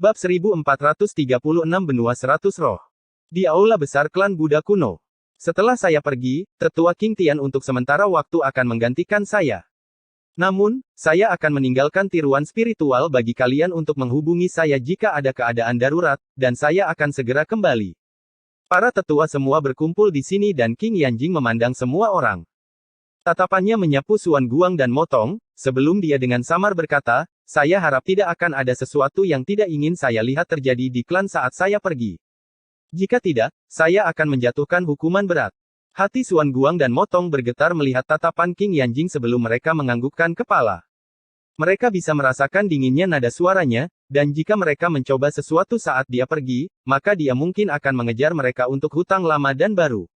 Bab 1436 Benua 100 Roh. Di Aula Besar Klan Buddha Kuno. Setelah saya pergi, Tetua King Tian untuk sementara waktu akan menggantikan saya. Namun, saya akan meninggalkan tiruan spiritual bagi kalian untuk menghubungi saya jika ada keadaan darurat, dan saya akan segera kembali. Para tetua semua berkumpul di sini dan King Yanjing memandang semua orang. Tatapannya menyapu Suan Guang dan Motong, sebelum dia dengan samar berkata, saya harap tidak akan ada sesuatu yang tidak ingin saya lihat terjadi di klan saat saya pergi. Jika tidak, saya akan menjatuhkan hukuman berat. Hati Suan Guang dan Motong bergetar melihat tatapan King Yanjing sebelum mereka menganggukkan kepala. Mereka bisa merasakan dinginnya nada suaranya, dan jika mereka mencoba sesuatu saat dia pergi, maka dia mungkin akan mengejar mereka untuk hutang lama dan baru.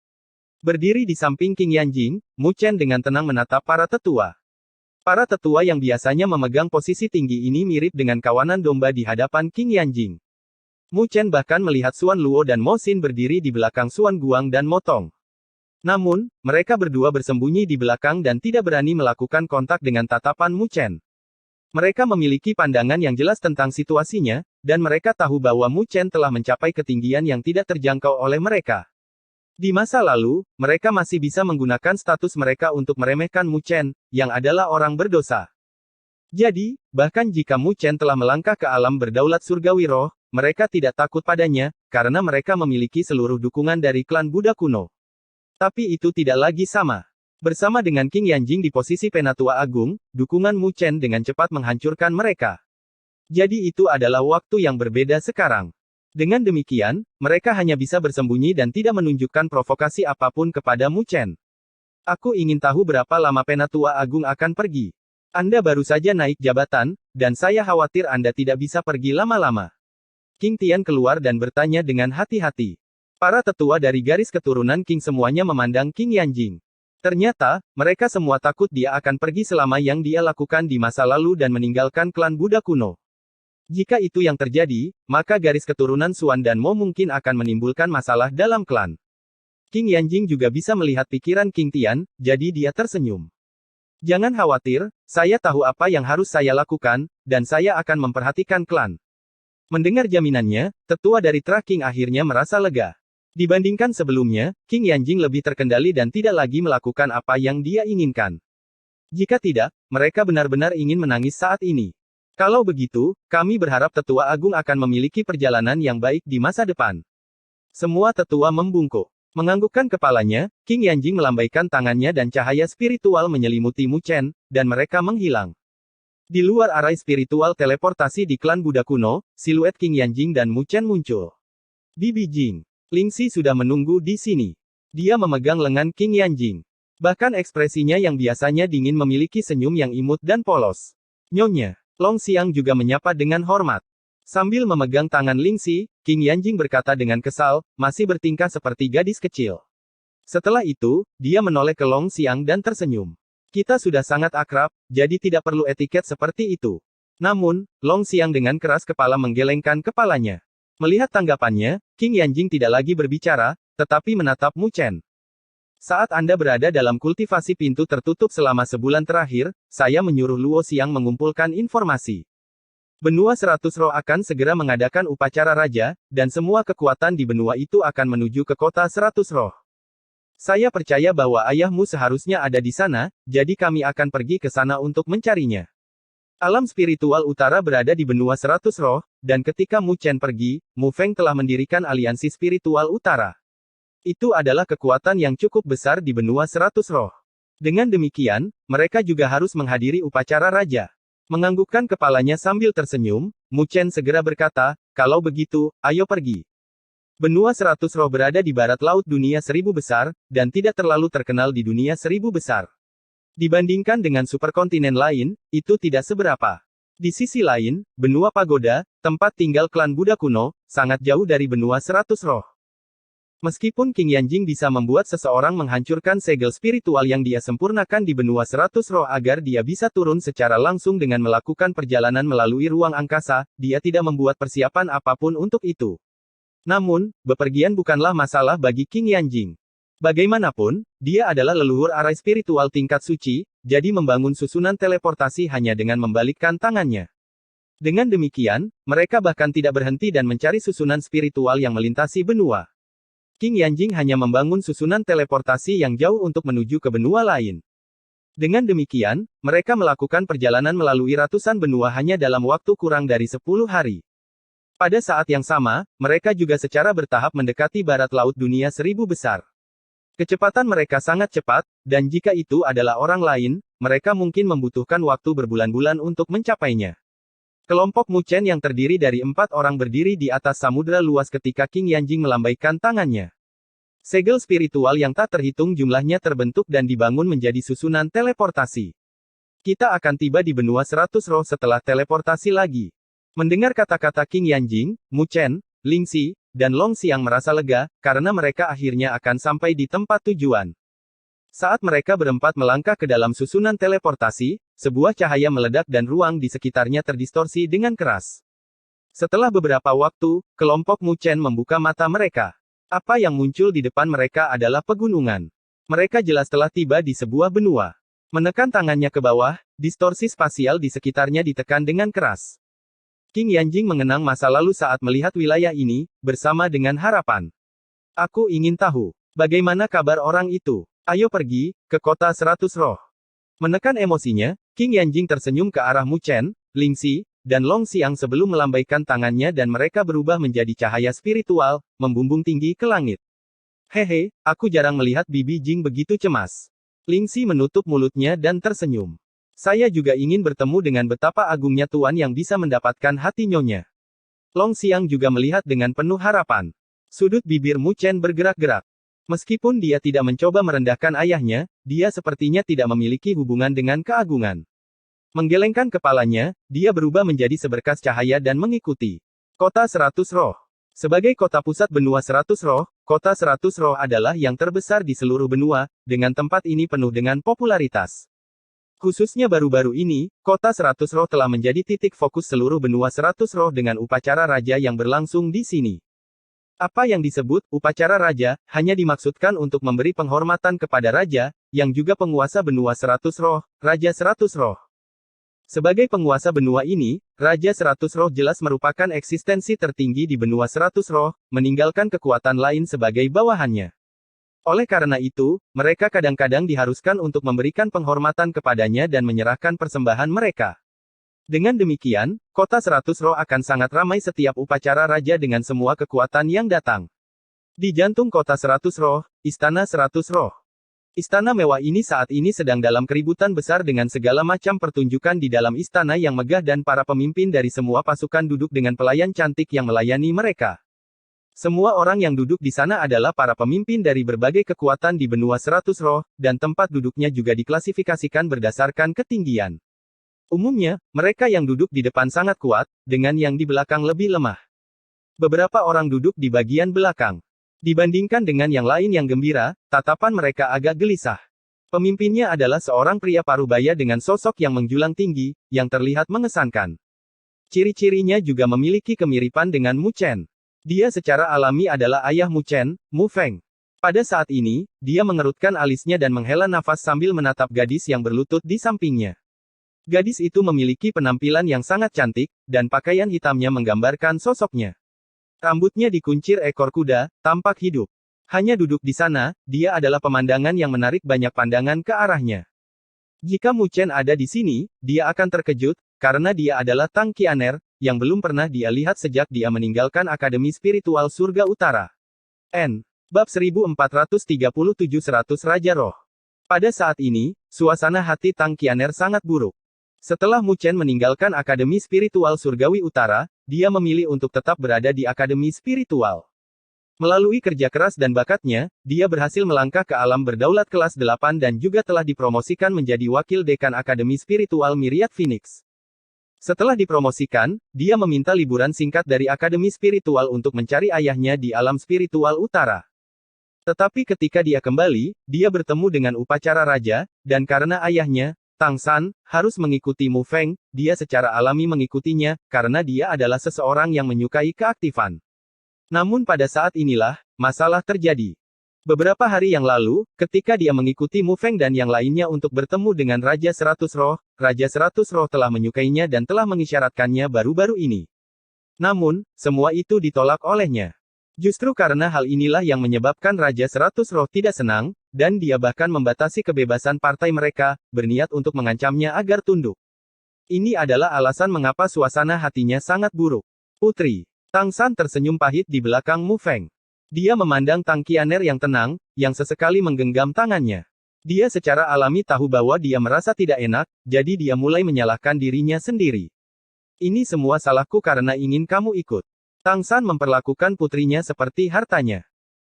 Berdiri di samping King Yanjing, Mu Chen dengan tenang menatap para tetua. Para tetua yang biasanya memegang posisi tinggi ini mirip dengan kawanan domba di hadapan King Yanjing. Mu Chen bahkan melihat Suan Luo dan Mo Xin berdiri di belakang Suan Guang dan Motong. Namun, mereka berdua bersembunyi di belakang dan tidak berani melakukan kontak dengan tatapan Mu Chen. Mereka memiliki pandangan yang jelas tentang situasinya, dan mereka tahu bahwa Mu Chen telah mencapai ketinggian yang tidak terjangkau oleh mereka. Di masa lalu, mereka masih bisa menggunakan status mereka untuk meremehkan Mu Chen, yang adalah orang berdosa. Jadi, bahkan jika Mu Chen telah melangkah ke alam berdaulat surgawi roh, mereka tidak takut padanya, karena mereka memiliki seluruh dukungan dari klan Buddha kuno. Tapi itu tidak lagi sama. Bersama dengan King Yanjing di posisi Penatua Agung, dukungan Mu Chen dengan cepat menghancurkan mereka. Jadi itu adalah waktu yang berbeda sekarang. Dengan demikian, mereka hanya bisa bersembunyi dan tidak menunjukkan provokasi apapun kepada Mu Chen. Aku ingin tahu berapa lama Penatua Agung akan pergi. Anda baru saja naik jabatan, dan saya khawatir Anda tidak bisa pergi lama-lama. King Tian keluar dan bertanya dengan hati-hati. Para tetua dari garis keturunan King semuanya memandang King Yanjing. Ternyata, mereka semua takut dia akan pergi selama yang dia lakukan di masa lalu dan meninggalkan klan Buddha kuno. Jika itu yang terjadi, maka garis keturunan Suan dan Mo mungkin akan menimbulkan masalah dalam klan. King Yanjing juga bisa melihat pikiran King Tian, jadi dia tersenyum. Jangan khawatir, saya tahu apa yang harus saya lakukan, dan saya akan memperhatikan klan. Mendengar jaminannya, tetua dari Tra-King akhirnya merasa lega. Dibandingkan sebelumnya, King Yanjing lebih terkendali dan tidak lagi melakukan apa yang dia inginkan. Jika tidak, mereka benar-benar ingin menangis saat ini. Kalau begitu, kami berharap Tetua Agung akan memiliki perjalanan yang baik di masa depan. Semua tetua membungkuk. Menganggukkan kepalanya, King Yanjing melambaikan tangannya dan cahaya spiritual menyelimuti Mu Chen, dan mereka menghilang. Di luar arai spiritual teleportasi di klan Buddha kuno, siluet King Yanjing dan Mu Chen muncul. Di Beijing, Lingxi sudah menunggu di sini. Dia memegang lengan King Yanjing. Bahkan ekspresinya yang biasanya dingin memiliki senyum yang imut dan polos. Nyonya, Long Xiang juga menyapa dengan hormat. Sambil memegang tangan Lingxi, King Yanjing berkata dengan kesal, masih bertingkah seperti gadis kecil. Setelah itu, dia menoleh ke Long Xiang dan tersenyum. Kita sudah sangat akrab, jadi tidak perlu etiket seperti itu. Namun, Long Xiang dengan keras kepala menggelengkan kepalanya. Melihat tanggapannya, King Yanjing tidak lagi berbicara, tetapi menatap Mu Chen. Saat Anda berada dalam kultivasi pintu tertutup selama sebulan terakhir, saya menyuruh Luo Xiang mengumpulkan informasi. Benua 100 Roh akan segera mengadakan upacara raja, dan semua kekuatan di benua itu akan menuju ke kota 100 Roh. Saya percaya bahwa ayahmu seharusnya ada di sana, jadi kami akan pergi ke sana untuk mencarinya. Alam spiritual utara berada di benua 100 roh, dan ketika Mu Chen pergi, Mu Feng telah mendirikan aliansi spiritual utara. Itu adalah kekuatan yang cukup besar di benua 100 roh. Dengan demikian, mereka juga harus menghadiri upacara raja. Menganggukkan kepalanya sambil tersenyum, Mu Chen segera berkata, kalau begitu, ayo pergi. Benua 100 roh berada di barat laut dunia 1000 besar, dan tidak terlalu terkenal di dunia 1000 besar. Dibandingkan dengan superkontinen lain, itu tidak seberapa. Di sisi lain, benua Pagoda, tempat tinggal klan Buddha kuno, sangat jauh dari benua 100 roh. Meskipun King Yanjing bisa membuat seseorang menghancurkan segel spiritual yang dia sempurnakan di benua 100 roh agar dia bisa turun secara langsung dengan melakukan perjalanan melalui ruang angkasa, dia tidak membuat persiapan apapun untuk itu. Namun, bepergian bukanlah masalah bagi King Yanjing. Bagaimanapun, dia adalah leluhur arai spiritual tingkat suci, jadi membangun susunan teleportasi hanya dengan membalikkan tangannya. Dengan demikian, mereka bahkan tidak berhenti dan mencari susunan spiritual yang melintasi benua. King Yanjing hanya membangun susunan teleportasi yang jauh untuk menuju ke benua lain. Dengan demikian, mereka melakukan perjalanan melalui ratusan benua hanya dalam waktu kurang dari 10 hari. Pada saat yang sama, mereka juga secara bertahap mendekati barat laut dunia 1000 besar. Kecepatan mereka sangat cepat, dan jika itu adalah orang lain, mereka mungkin membutuhkan waktu berbulan-bulan untuk mencapainya. Kelompok Mu Chen yang terdiri dari 4 orang berdiri di atas samudera luas ketika King Yanjing melambaikan tangannya. Segel spiritual yang tak terhitung jumlahnya terbentuk dan dibangun menjadi susunan teleportasi. Kita akan tiba di benua 100 roh setelah teleportasi lagi. Mendengar kata-kata King Yanjing, Mu Chen, Ling Xi, dan Long Xiang merasa lega, karena mereka akhirnya akan sampai di tempat tujuan. Saat mereka berempat melangkah ke dalam susunan teleportasi, sebuah cahaya meledak dan ruang di sekitarnya terdistorsi dengan keras. Setelah beberapa waktu, kelompok Mu Chen membuka mata mereka. Apa yang muncul di depan mereka adalah pegunungan. Mereka jelas telah tiba di sebuah benua. Menekan tangannya ke bawah, distorsi spasial di sekitarnya ditekan dengan keras. King Yanjing mengenang masa lalu saat melihat wilayah ini, bersama dengan harapan. Aku ingin tahu, bagaimana kabar orang itu? Ayo pergi, ke kota 100 roh. Menekan emosinya, King Yanjing tersenyum ke arah Mu Chen, Ling Xi, dan Long Xiang sebelum melambaikan tangannya dan mereka berubah menjadi cahaya spiritual, membumbung tinggi ke langit. Hehe, aku jarang melihat Bibi Jing begitu cemas. Ling Xi menutup mulutnya dan tersenyum. Saya juga ingin bertemu dengan betapa agungnya Tuan yang bisa mendapatkan hati Nyonya. Long Xiang juga melihat dengan penuh harapan. Sudut bibir Mu Chen bergerak-gerak. Meskipun dia tidak mencoba merendahkan ayahnya, dia sepertinya tidak memiliki hubungan dengan keagungan. Menggelengkan kepalanya, dia berubah menjadi seberkas cahaya dan mengikuti. Kota 100 Roh. Sebagai kota pusat benua 100 Roh, kota 100 Roh adalah yang terbesar di seluruh benua, dengan tempat ini penuh dengan popularitas. Khususnya baru-baru ini, kota 100 Roh telah menjadi titik fokus seluruh benua 100 Roh dengan upacara raja yang berlangsung di sini. Apa yang disebut upacara raja, hanya dimaksudkan untuk memberi penghormatan kepada raja, yang juga penguasa benua 100 roh, Raja 100 roh. Sebagai penguasa benua ini, Raja 100 roh jelas merupakan eksistensi tertinggi di benua 100 roh, meninggalkan kekuatan lain sebagai bawahannya. Oleh karena itu, mereka kadang-kadang diharuskan untuk memberikan penghormatan kepadanya dan menyerahkan persembahan mereka. Dengan demikian, kota 100 roh akan sangat ramai setiap upacara raja dengan semua kekuatan yang datang. Di jantung kota 100 roh, Istana 100 roh. Istana mewah ini saat ini sedang dalam keributan besar dengan segala macam pertunjukan di dalam istana yang megah dan para pemimpin dari semua pasukan duduk dengan pelayan cantik yang melayani mereka. Semua orang yang duduk di sana adalah para pemimpin dari berbagai kekuatan di benua 100 roh, dan tempat duduknya juga diklasifikasikan berdasarkan ketinggian. Umumnya, mereka yang duduk di depan sangat kuat, dengan yang di belakang lebih lemah. Beberapa orang duduk di bagian belakang. Dibandingkan dengan yang lain yang gembira, tatapan mereka agak gelisah. Pemimpinnya adalah seorang pria parubaya dengan sosok yang menjulang tinggi, yang terlihat mengesankan. Ciri-cirinya juga memiliki kemiripan dengan Mu Chen. Dia secara alami adalah ayah Mu Chen, Mu Feng. Pada saat ini, dia mengerutkan alisnya dan menghela nafas sambil menatap gadis yang berlutut di sampingnya. Gadis itu memiliki penampilan yang sangat cantik, dan pakaian hitamnya menggambarkan sosoknya. Rambutnya dikuncir ekor kuda, tampak hidup. Hanya duduk di sana, dia adalah pemandangan yang menarik banyak pandangan ke arahnya. Jika Mu Chen ada di sini, dia akan terkejut, karena dia adalah Tang Qianer, yang belum pernah dia lihat sejak dia meninggalkan Akademi Spiritual Surga Utara. N. Bab 1437-100 Raja Roh. Pada saat ini, suasana hati Tang Qianer sangat buruk. Setelah Mu Chen meninggalkan Akademi Spiritual Surgawi Utara, dia memilih untuk tetap berada di Akademi Spiritual. Melalui kerja keras dan bakatnya, dia berhasil melangkah ke alam berdaulat kelas 8 dan juga telah dipromosikan menjadi wakil dekan Akademi Spiritual Myriad Phoenix. Setelah dipromosikan, dia meminta liburan singkat dari Akademi Spiritual untuk mencari ayahnya di alam spiritual utara. Tetapi ketika dia kembali, dia bertemu dengan upacara raja, dan karena ayahnya, Tang San, harus mengikuti Mu Feng, dia secara alami mengikutinya, karena dia adalah seseorang yang menyukai keaktifan. Namun pada saat inilah, masalah terjadi. Beberapa hari yang lalu, ketika dia mengikuti Mu Feng dan yang lainnya untuk bertemu dengan Raja 100 Roh, Raja 100 Roh telah menyukainya dan telah mengisyaratkannya baru-baru ini. Namun, semua itu ditolak olehnya. Justru karena hal inilah yang menyebabkan Raja 100 Roh tidak senang, dan dia bahkan membatasi kebebasan partai mereka, berniat untuk mengancamnya agar tunduk. Ini adalah alasan mengapa suasana hatinya sangat buruk. Putri Tang San tersenyum pahit di belakang Mu Feng. Dia memandang Tang Qianer yang tenang, yang sesekali menggenggam tangannya. Dia secara alami tahu bahwa dia merasa tidak enak, jadi dia mulai menyalahkan dirinya sendiri. Ini semua salahku karena ingin kamu ikut. Tang San memperlakukan putrinya seperti hartanya.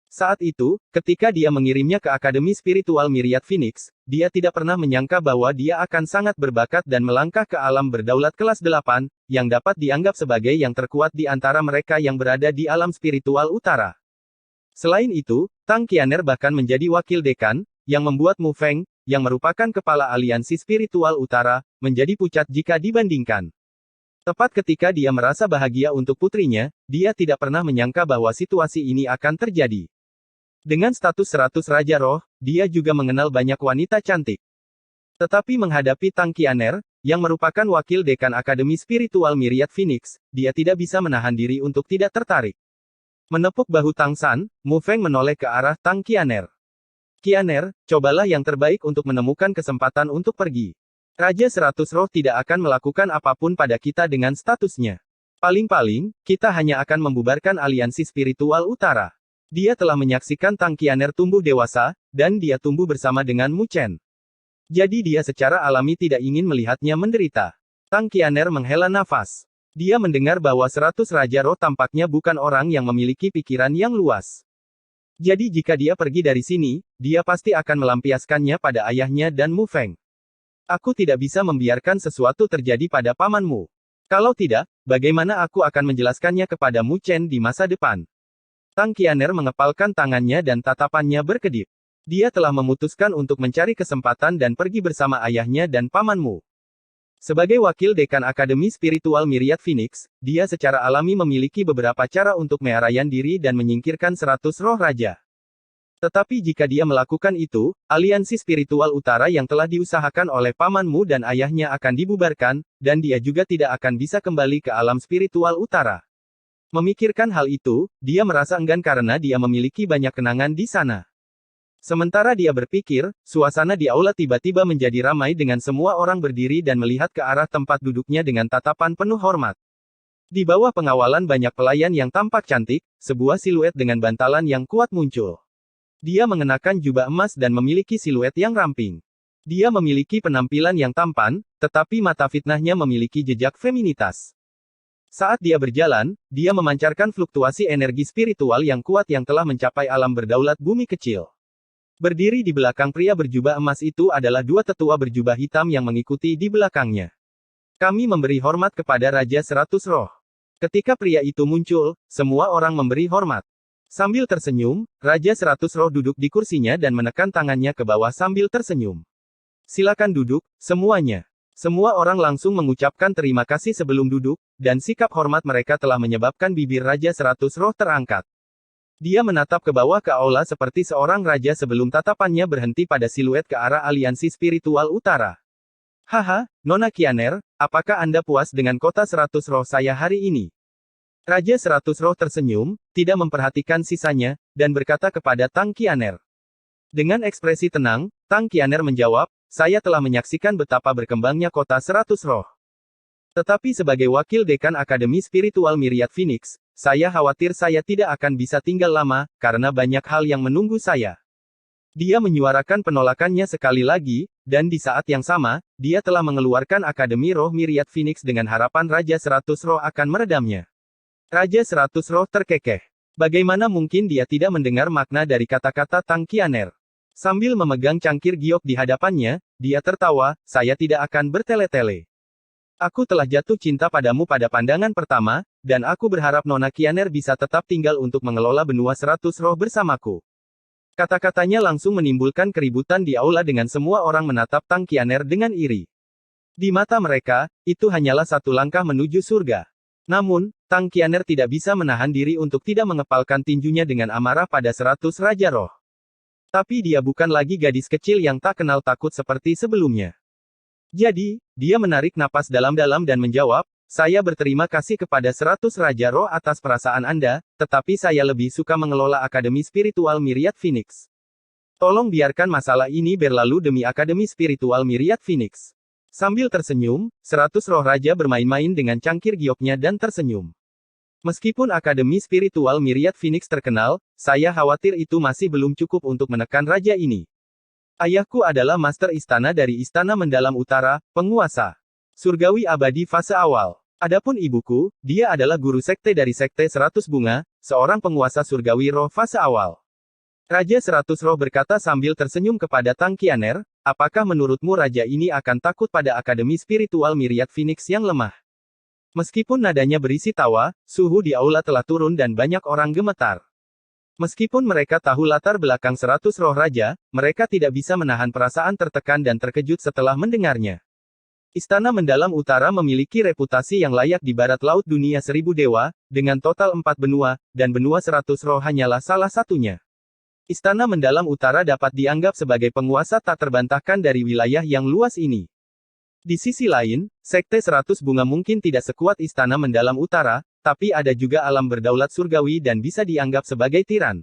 Saat itu, ketika dia mengirimnya ke Akademi Spiritual Myriad Phoenix, dia tidak pernah menyangka bahwa dia akan sangat berbakat dan melangkah ke alam berdaulat kelas 8, yang dapat dianggap sebagai yang terkuat di antara mereka yang berada di alam spiritual utara. Selain itu, Tang Qianer bahkan menjadi wakil dekan, yang membuat Mu Feng, yang merupakan kepala aliansi spiritual utara, menjadi pucat jika dibandingkan. Tepat ketika dia merasa bahagia untuk putrinya, dia tidak pernah menyangka bahwa situasi ini akan terjadi. Dengan status 100 Raja Roh, dia juga mengenal banyak wanita cantik. Tetapi menghadapi Tang Qianer, yang merupakan wakil dekan Akademi Spiritual Myriad Phoenix, dia tidak bisa menahan diri untuk tidak tertarik. Menepuk bahu Tang San, Mu Feng menoleh ke arah Tang Qianer. Qianer, cobalah yang terbaik untuk menemukan kesempatan untuk pergi. Raja 100 Roh tidak akan melakukan apapun pada kita dengan statusnya. Paling-paling, kita hanya akan membubarkan aliansi spiritual utara. Dia telah menyaksikan Tang Qianer tumbuh dewasa, dan dia tumbuh bersama dengan Mu Chen. Jadi dia secara alami tidak ingin melihatnya menderita. Tang Qianer menghela nafas. Dia mendengar bahwa 100 Raja Roh tampaknya bukan orang yang memiliki pikiran yang luas. Jadi jika dia pergi dari sini, dia pasti akan melampiaskannya pada ayahnya dan Mu Feng. Aku tidak bisa membiarkan sesuatu terjadi pada pamanmu. Kalau tidak, bagaimana aku akan menjelaskannya kepada Mu Chen di masa depan? Tang Qianer mengepalkan tangannya dan tatapannya berkedip. Dia telah memutuskan untuk mencari kesempatan dan pergi bersama ayahnya dan pamanmu. Sebagai wakil dekan Akademi Spiritual Myriad Phoenix, dia secara alami memiliki beberapa cara untuk menyerahkan diri dan menyingkirkan 100 roh raja. Tetapi jika dia melakukan itu, aliansi spiritual utara yang telah diusahakan oleh pamanmu dan ayahnya akan dibubarkan, dan dia juga tidak akan bisa kembali ke alam spiritual utara. Memikirkan hal itu, dia merasa enggan karena dia memiliki banyak kenangan di sana. Sementara dia berpikir, suasana di aula tiba-tiba menjadi ramai dengan semua orang berdiri dan melihat ke arah tempat duduknya dengan tatapan penuh hormat. Di bawah pengawalan banyak pelayan yang tampak cantik, sebuah siluet dengan bantalan yang kuat muncul. Dia mengenakan jubah emas dan memiliki siluet yang ramping. Dia memiliki penampilan yang tampan, tetapi mata fitnahnya memiliki jejak feminitas. Saat dia berjalan, dia memancarkan fluktuasi energi spiritual yang kuat yang telah mencapai alam berdaulat bumi kecil. Berdiri di belakang pria berjubah emas itu adalah dua tetua berjubah hitam yang mengikuti di belakangnya. Kami memberi hormat kepada Raja 100 Roh. Ketika pria itu muncul, semua orang memberi hormat. Sambil tersenyum, Raja 100 Roh duduk di kursinya dan menekan tangannya ke bawah sambil tersenyum. Silakan duduk, semuanya. Semua orang langsung mengucapkan terima kasih sebelum duduk, dan sikap hormat mereka telah menyebabkan bibir Raja 100 Roh terangkat. Dia menatap ke bawah ke aula seperti seorang raja sebelum tatapannya berhenti pada siluet ke arah aliansi spiritual utara. Haha, Nona Qianer, apakah Anda puas dengan kota 100 roh saya hari ini? Raja 100 roh tersenyum, tidak memperhatikan sisanya, dan berkata kepada Tang Qianer. Dengan ekspresi tenang, Tang Qianer menjawab, saya telah menyaksikan betapa berkembangnya kota 100 roh. Tetapi sebagai wakil dekan Akademi Spiritual Myriad Phoenix, saya khawatir saya tidak akan bisa tinggal lama, karena banyak hal yang menunggu saya. Dia menyuarakan penolakannya sekali lagi, dan di saat yang sama, dia telah mengeluarkan Akademi Roh Myriad Phoenix dengan harapan Raja 100 Roh akan meredamnya. Raja 100 Roh terkekeh. Bagaimana mungkin dia tidak mendengar makna dari kata-kata Tang Qianer? Sambil memegang cangkir giok di hadapannya, dia tertawa, saya tidak akan bertele-tele. Aku telah jatuh cinta padamu pada pandangan pertama, dan aku berharap Nona Qianer bisa tetap tinggal untuk mengelola benua 100 roh bersamaku. Kata-katanya langsung menimbulkan keributan di aula dengan semua orang menatap Tang Qianer dengan iri. Di mata mereka, itu hanyalah satu langkah menuju surga. Namun, Tang Qianer tidak bisa menahan diri untuk tidak mengepalkan tinjunya dengan amarah pada 100 Raja Roh. Tapi dia bukan lagi gadis kecil yang tak kenal takut seperti sebelumnya. Jadi, dia menarik napas dalam-dalam dan menjawab, saya berterima kasih kepada 100 Raja Roh atas perasaan Anda, tetapi saya lebih suka mengelola Akademi Spiritual Myriad Phoenix. Tolong biarkan masalah ini berlalu demi Akademi Spiritual Myriad Phoenix. Sambil tersenyum, 100 roh raja bermain-main dengan cangkir gioknya dan tersenyum. Meskipun Akademi Spiritual Myriad Phoenix terkenal, saya khawatir itu masih belum cukup untuk menekan raja ini. Ayahku adalah Master Istana dari Istana Mendalam Utara, penguasa surgawi abadi fase awal. Adapun ibuku, dia adalah guru sekte dari Sekte 100 Bunga, seorang penguasa surgawi roh fase awal. Raja 100 Roh berkata sambil tersenyum kepada Tang Qianer, apakah menurutmu raja ini akan takut pada Akademi Spiritual Myriad Phoenix yang lemah? Meskipun nadanya berisi tawa, suhu di aula telah turun dan banyak orang gemetar. Meskipun mereka tahu latar belakang 100 roh raja, mereka tidak bisa menahan perasaan tertekan dan terkejut setelah mendengarnya. Istana Mendalam Utara memiliki reputasi yang layak di barat laut dunia 1000 dewa, dengan total 4 benua, dan benua 100 roh hanyalah salah satunya. Istana Mendalam Utara dapat dianggap sebagai penguasa tak terbantahkan dari wilayah yang luas ini. Di sisi lain, Sekte 100 Bunga mungkin tidak sekuat Istana Mendalam Utara, tapi ada juga alam berdaulat surgawi dan bisa dianggap sebagai tiran.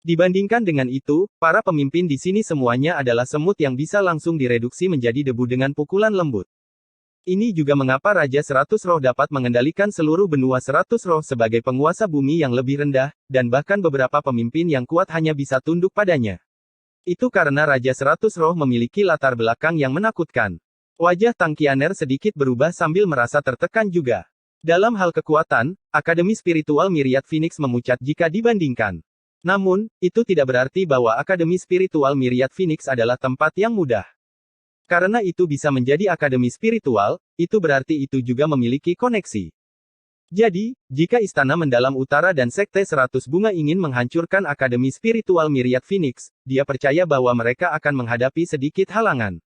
Dibandingkan dengan itu, para pemimpin di sini semuanya adalah semut yang bisa langsung direduksi menjadi debu dengan pukulan lembut. Ini juga mengapa Raja 100 Roh dapat mengendalikan seluruh benua 100 Roh sebagai penguasa bumi yang lebih rendah, dan bahkan beberapa pemimpin yang kuat hanya bisa tunduk padanya. Itu karena Raja 100 Roh memiliki latar belakang yang menakutkan. Wajah Tang Qianer sedikit berubah sambil merasa tertekan juga. Dalam hal kekuatan, Akademi Spiritual Myriad Phoenix memucat jika dibandingkan. Namun, itu tidak berarti bahwa Akademi Spiritual Myriad Phoenix adalah tempat yang mudah. Karena itu bisa menjadi akademi spiritual, itu berarti itu juga memiliki koneksi. Jadi, jika Istana Mendalam Utara dan Sekte 100 Bunga ingin menghancurkan Akademi Spiritual Myriad Phoenix, dia percaya bahwa mereka akan menghadapi sedikit halangan.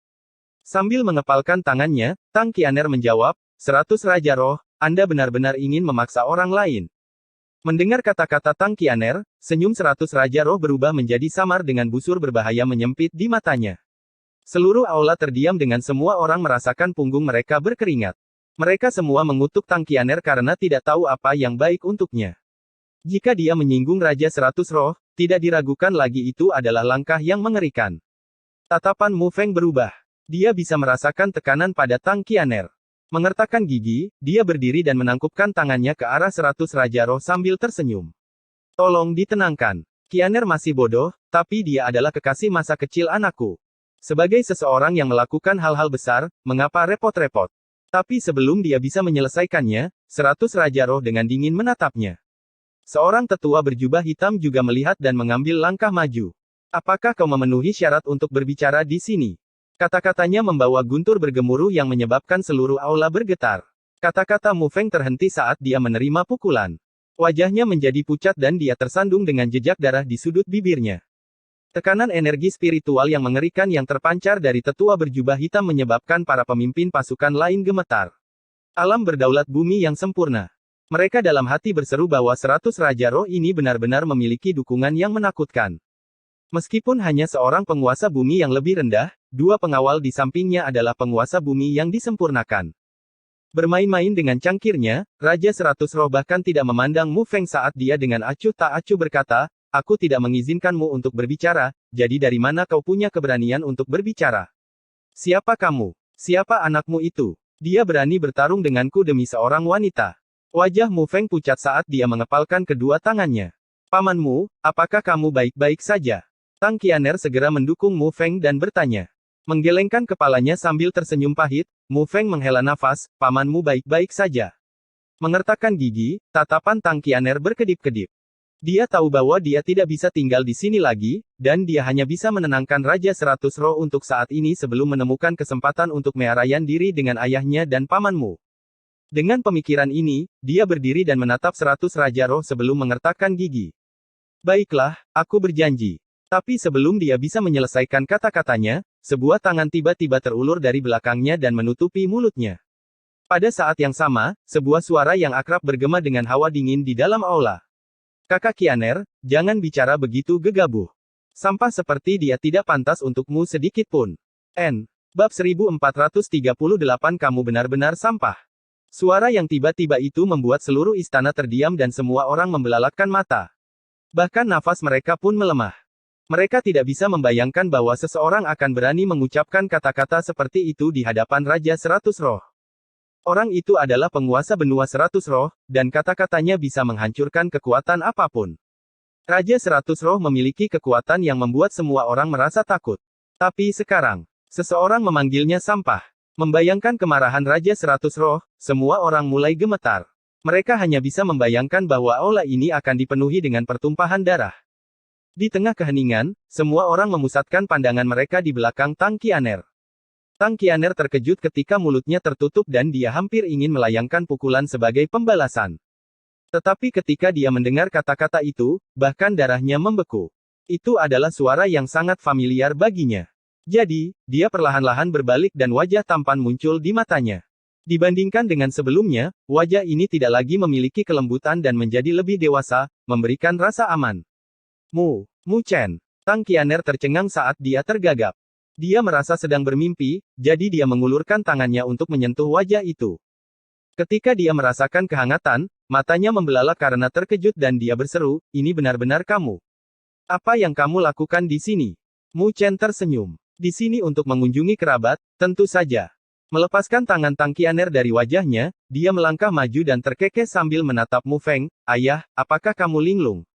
Sambil mengepalkan tangannya, Tang Qianer menjawab, 100 Raja Roh, Anda benar-benar ingin memaksa orang lain. Mendengar kata-kata Tang Qianer, senyum 100 Raja Roh berubah menjadi samar dengan busur berbahaya menyempit di matanya. Seluruh aula terdiam dengan semua orang merasakan punggung mereka berkeringat. Mereka semua mengutuk Tang Qianer karena tidak tahu apa yang baik untuknya. Jika dia menyinggung Raja 100 Roh, tidak diragukan lagi itu adalah langkah yang mengerikan. Tatapan Mu Feng berubah. Dia bisa merasakan tekanan pada Tang Qianer. Mengertakkan gigi, dia berdiri dan menangkupkan tangannya ke arah 100 Raja Roh sambil tersenyum. Tolong ditenangkan. Qianer masih bodoh, tapi dia adalah kekasih masa kecil anakku. Sebagai seseorang yang melakukan hal-hal besar, mengapa repot-repot? Tapi sebelum dia bisa menyelesaikannya, 100 Raja Roh dengan dingin menatapnya. Seorang tetua berjubah hitam juga melihat dan mengambil langkah maju. Apakah kau memenuhi syarat untuk berbicara di sini? Kata-katanya membawa guntur bergemuruh yang menyebabkan seluruh aula bergetar. Kata-kata Mu Feng terhenti saat dia menerima pukulan. Wajahnya menjadi pucat dan dia tersandung dengan jejak darah di sudut bibirnya. Tekanan energi spiritual yang mengerikan yang terpancar dari tetua berjubah hitam menyebabkan para pemimpin pasukan lain gemetar. Alam berdaulat bumi yang sempurna. Mereka dalam hati berseru bahwa 100 Raja Roh ini benar-benar memiliki dukungan yang menakutkan. Meskipun hanya seorang penguasa bumi yang lebih rendah, dua pengawal di sampingnya adalah penguasa bumi yang disempurnakan. Bermain-main dengan cangkirnya, Raja 100 Roh bahkan tidak memandang Mu Feng saat dia dengan acuh tak acuh berkata, aku tidak mengizinkanmu untuk berbicara, jadi dari mana kau punya keberanian untuk berbicara? Siapa kamu? Siapa anakmu itu? Dia berani bertarung denganku demi seorang wanita. Wajah Mu Feng pucat saat dia mengepalkan kedua tangannya. Pamanmu, apakah kamu baik-baik saja? Tang Qianer segera mendukung Mu Feng dan bertanya. Menggelengkan kepalanya sambil tersenyum pahit, Mu Feng menghela nafas, pamanmu baik-baik saja. Mengertakkan gigi, tatapan Tang Qianer berkedip-kedip. Dia tahu bahwa dia tidak bisa tinggal di sini lagi, dan dia hanya bisa menenangkan Raja 100 Roh untuk saat ini sebelum menemukan kesempatan untuk menyerahkan diri dengan ayahnya dan pamanmu. Dengan pemikiran ini, dia berdiri dan menatap 100 Raja Roh sebelum mengertakkan gigi. Baiklah, aku berjanji. Tapi sebelum dia bisa menyelesaikan kata-katanya, sebuah tangan tiba-tiba terulur dari belakangnya dan menutupi mulutnya. Pada saat yang sama, sebuah suara yang akrab bergema dengan hawa dingin di dalam aula. Kakak Qianer, jangan bicara begitu gegabah. Sampah seperti dia tidak pantas untukmu sedikit pun. Bab 1438 Kamu benar-benar sampah. Suara yang tiba-tiba itu membuat seluruh istana terdiam dan semua orang membelalakan mata. Bahkan nafas mereka pun melemah. Mereka tidak bisa membayangkan bahwa seseorang akan berani mengucapkan kata-kata seperti itu di hadapan Raja Seratus Roh. Orang itu adalah penguasa benua Seratus Roh, dan kata-katanya bisa menghancurkan kekuatan apapun. Raja Seratus Roh memiliki kekuatan yang membuat semua orang merasa takut. Tapi sekarang, seseorang memanggilnya sampah. Membayangkan kemarahan Raja Seratus Roh, semua orang mulai gemetar. Mereka hanya bisa membayangkan bahwa aula ini akan dipenuhi dengan pertumpahan darah. Di tengah keheningan, semua orang memusatkan pandangan mereka di belakang Tang Qianer. Tang Qianer terkejut ketika mulutnya tertutup dan dia hampir ingin melayangkan pukulan sebagai pembalasan. Tetapi ketika dia mendengar kata-kata itu, bahkan darahnya membeku. Itu adalah suara yang sangat familiar baginya. Jadi, dia perlahan-lahan berbalik dan wajah tampan muncul di matanya. Dibandingkan dengan sebelumnya, wajah ini tidak lagi memiliki kelembutan dan menjadi lebih dewasa, memberikan rasa aman. Mu Chen. Tang Qianer tercengang saat dia tergagap. Dia merasa sedang bermimpi, jadi dia mengulurkan tangannya untuk menyentuh wajah itu. Ketika dia merasakan kehangatan, matanya membelalak karena terkejut dan dia berseru, "Ini benar-benar kamu. Apa yang kamu lakukan di sini?" Mu Chen tersenyum. Di sini untuk mengunjungi kerabat, tentu saja. Melepaskan tangan Tang Qianer dari wajahnya, dia melangkah maju dan terkekeh sambil menatap Mu Feng. "Ayah, apakah kamu linglung?"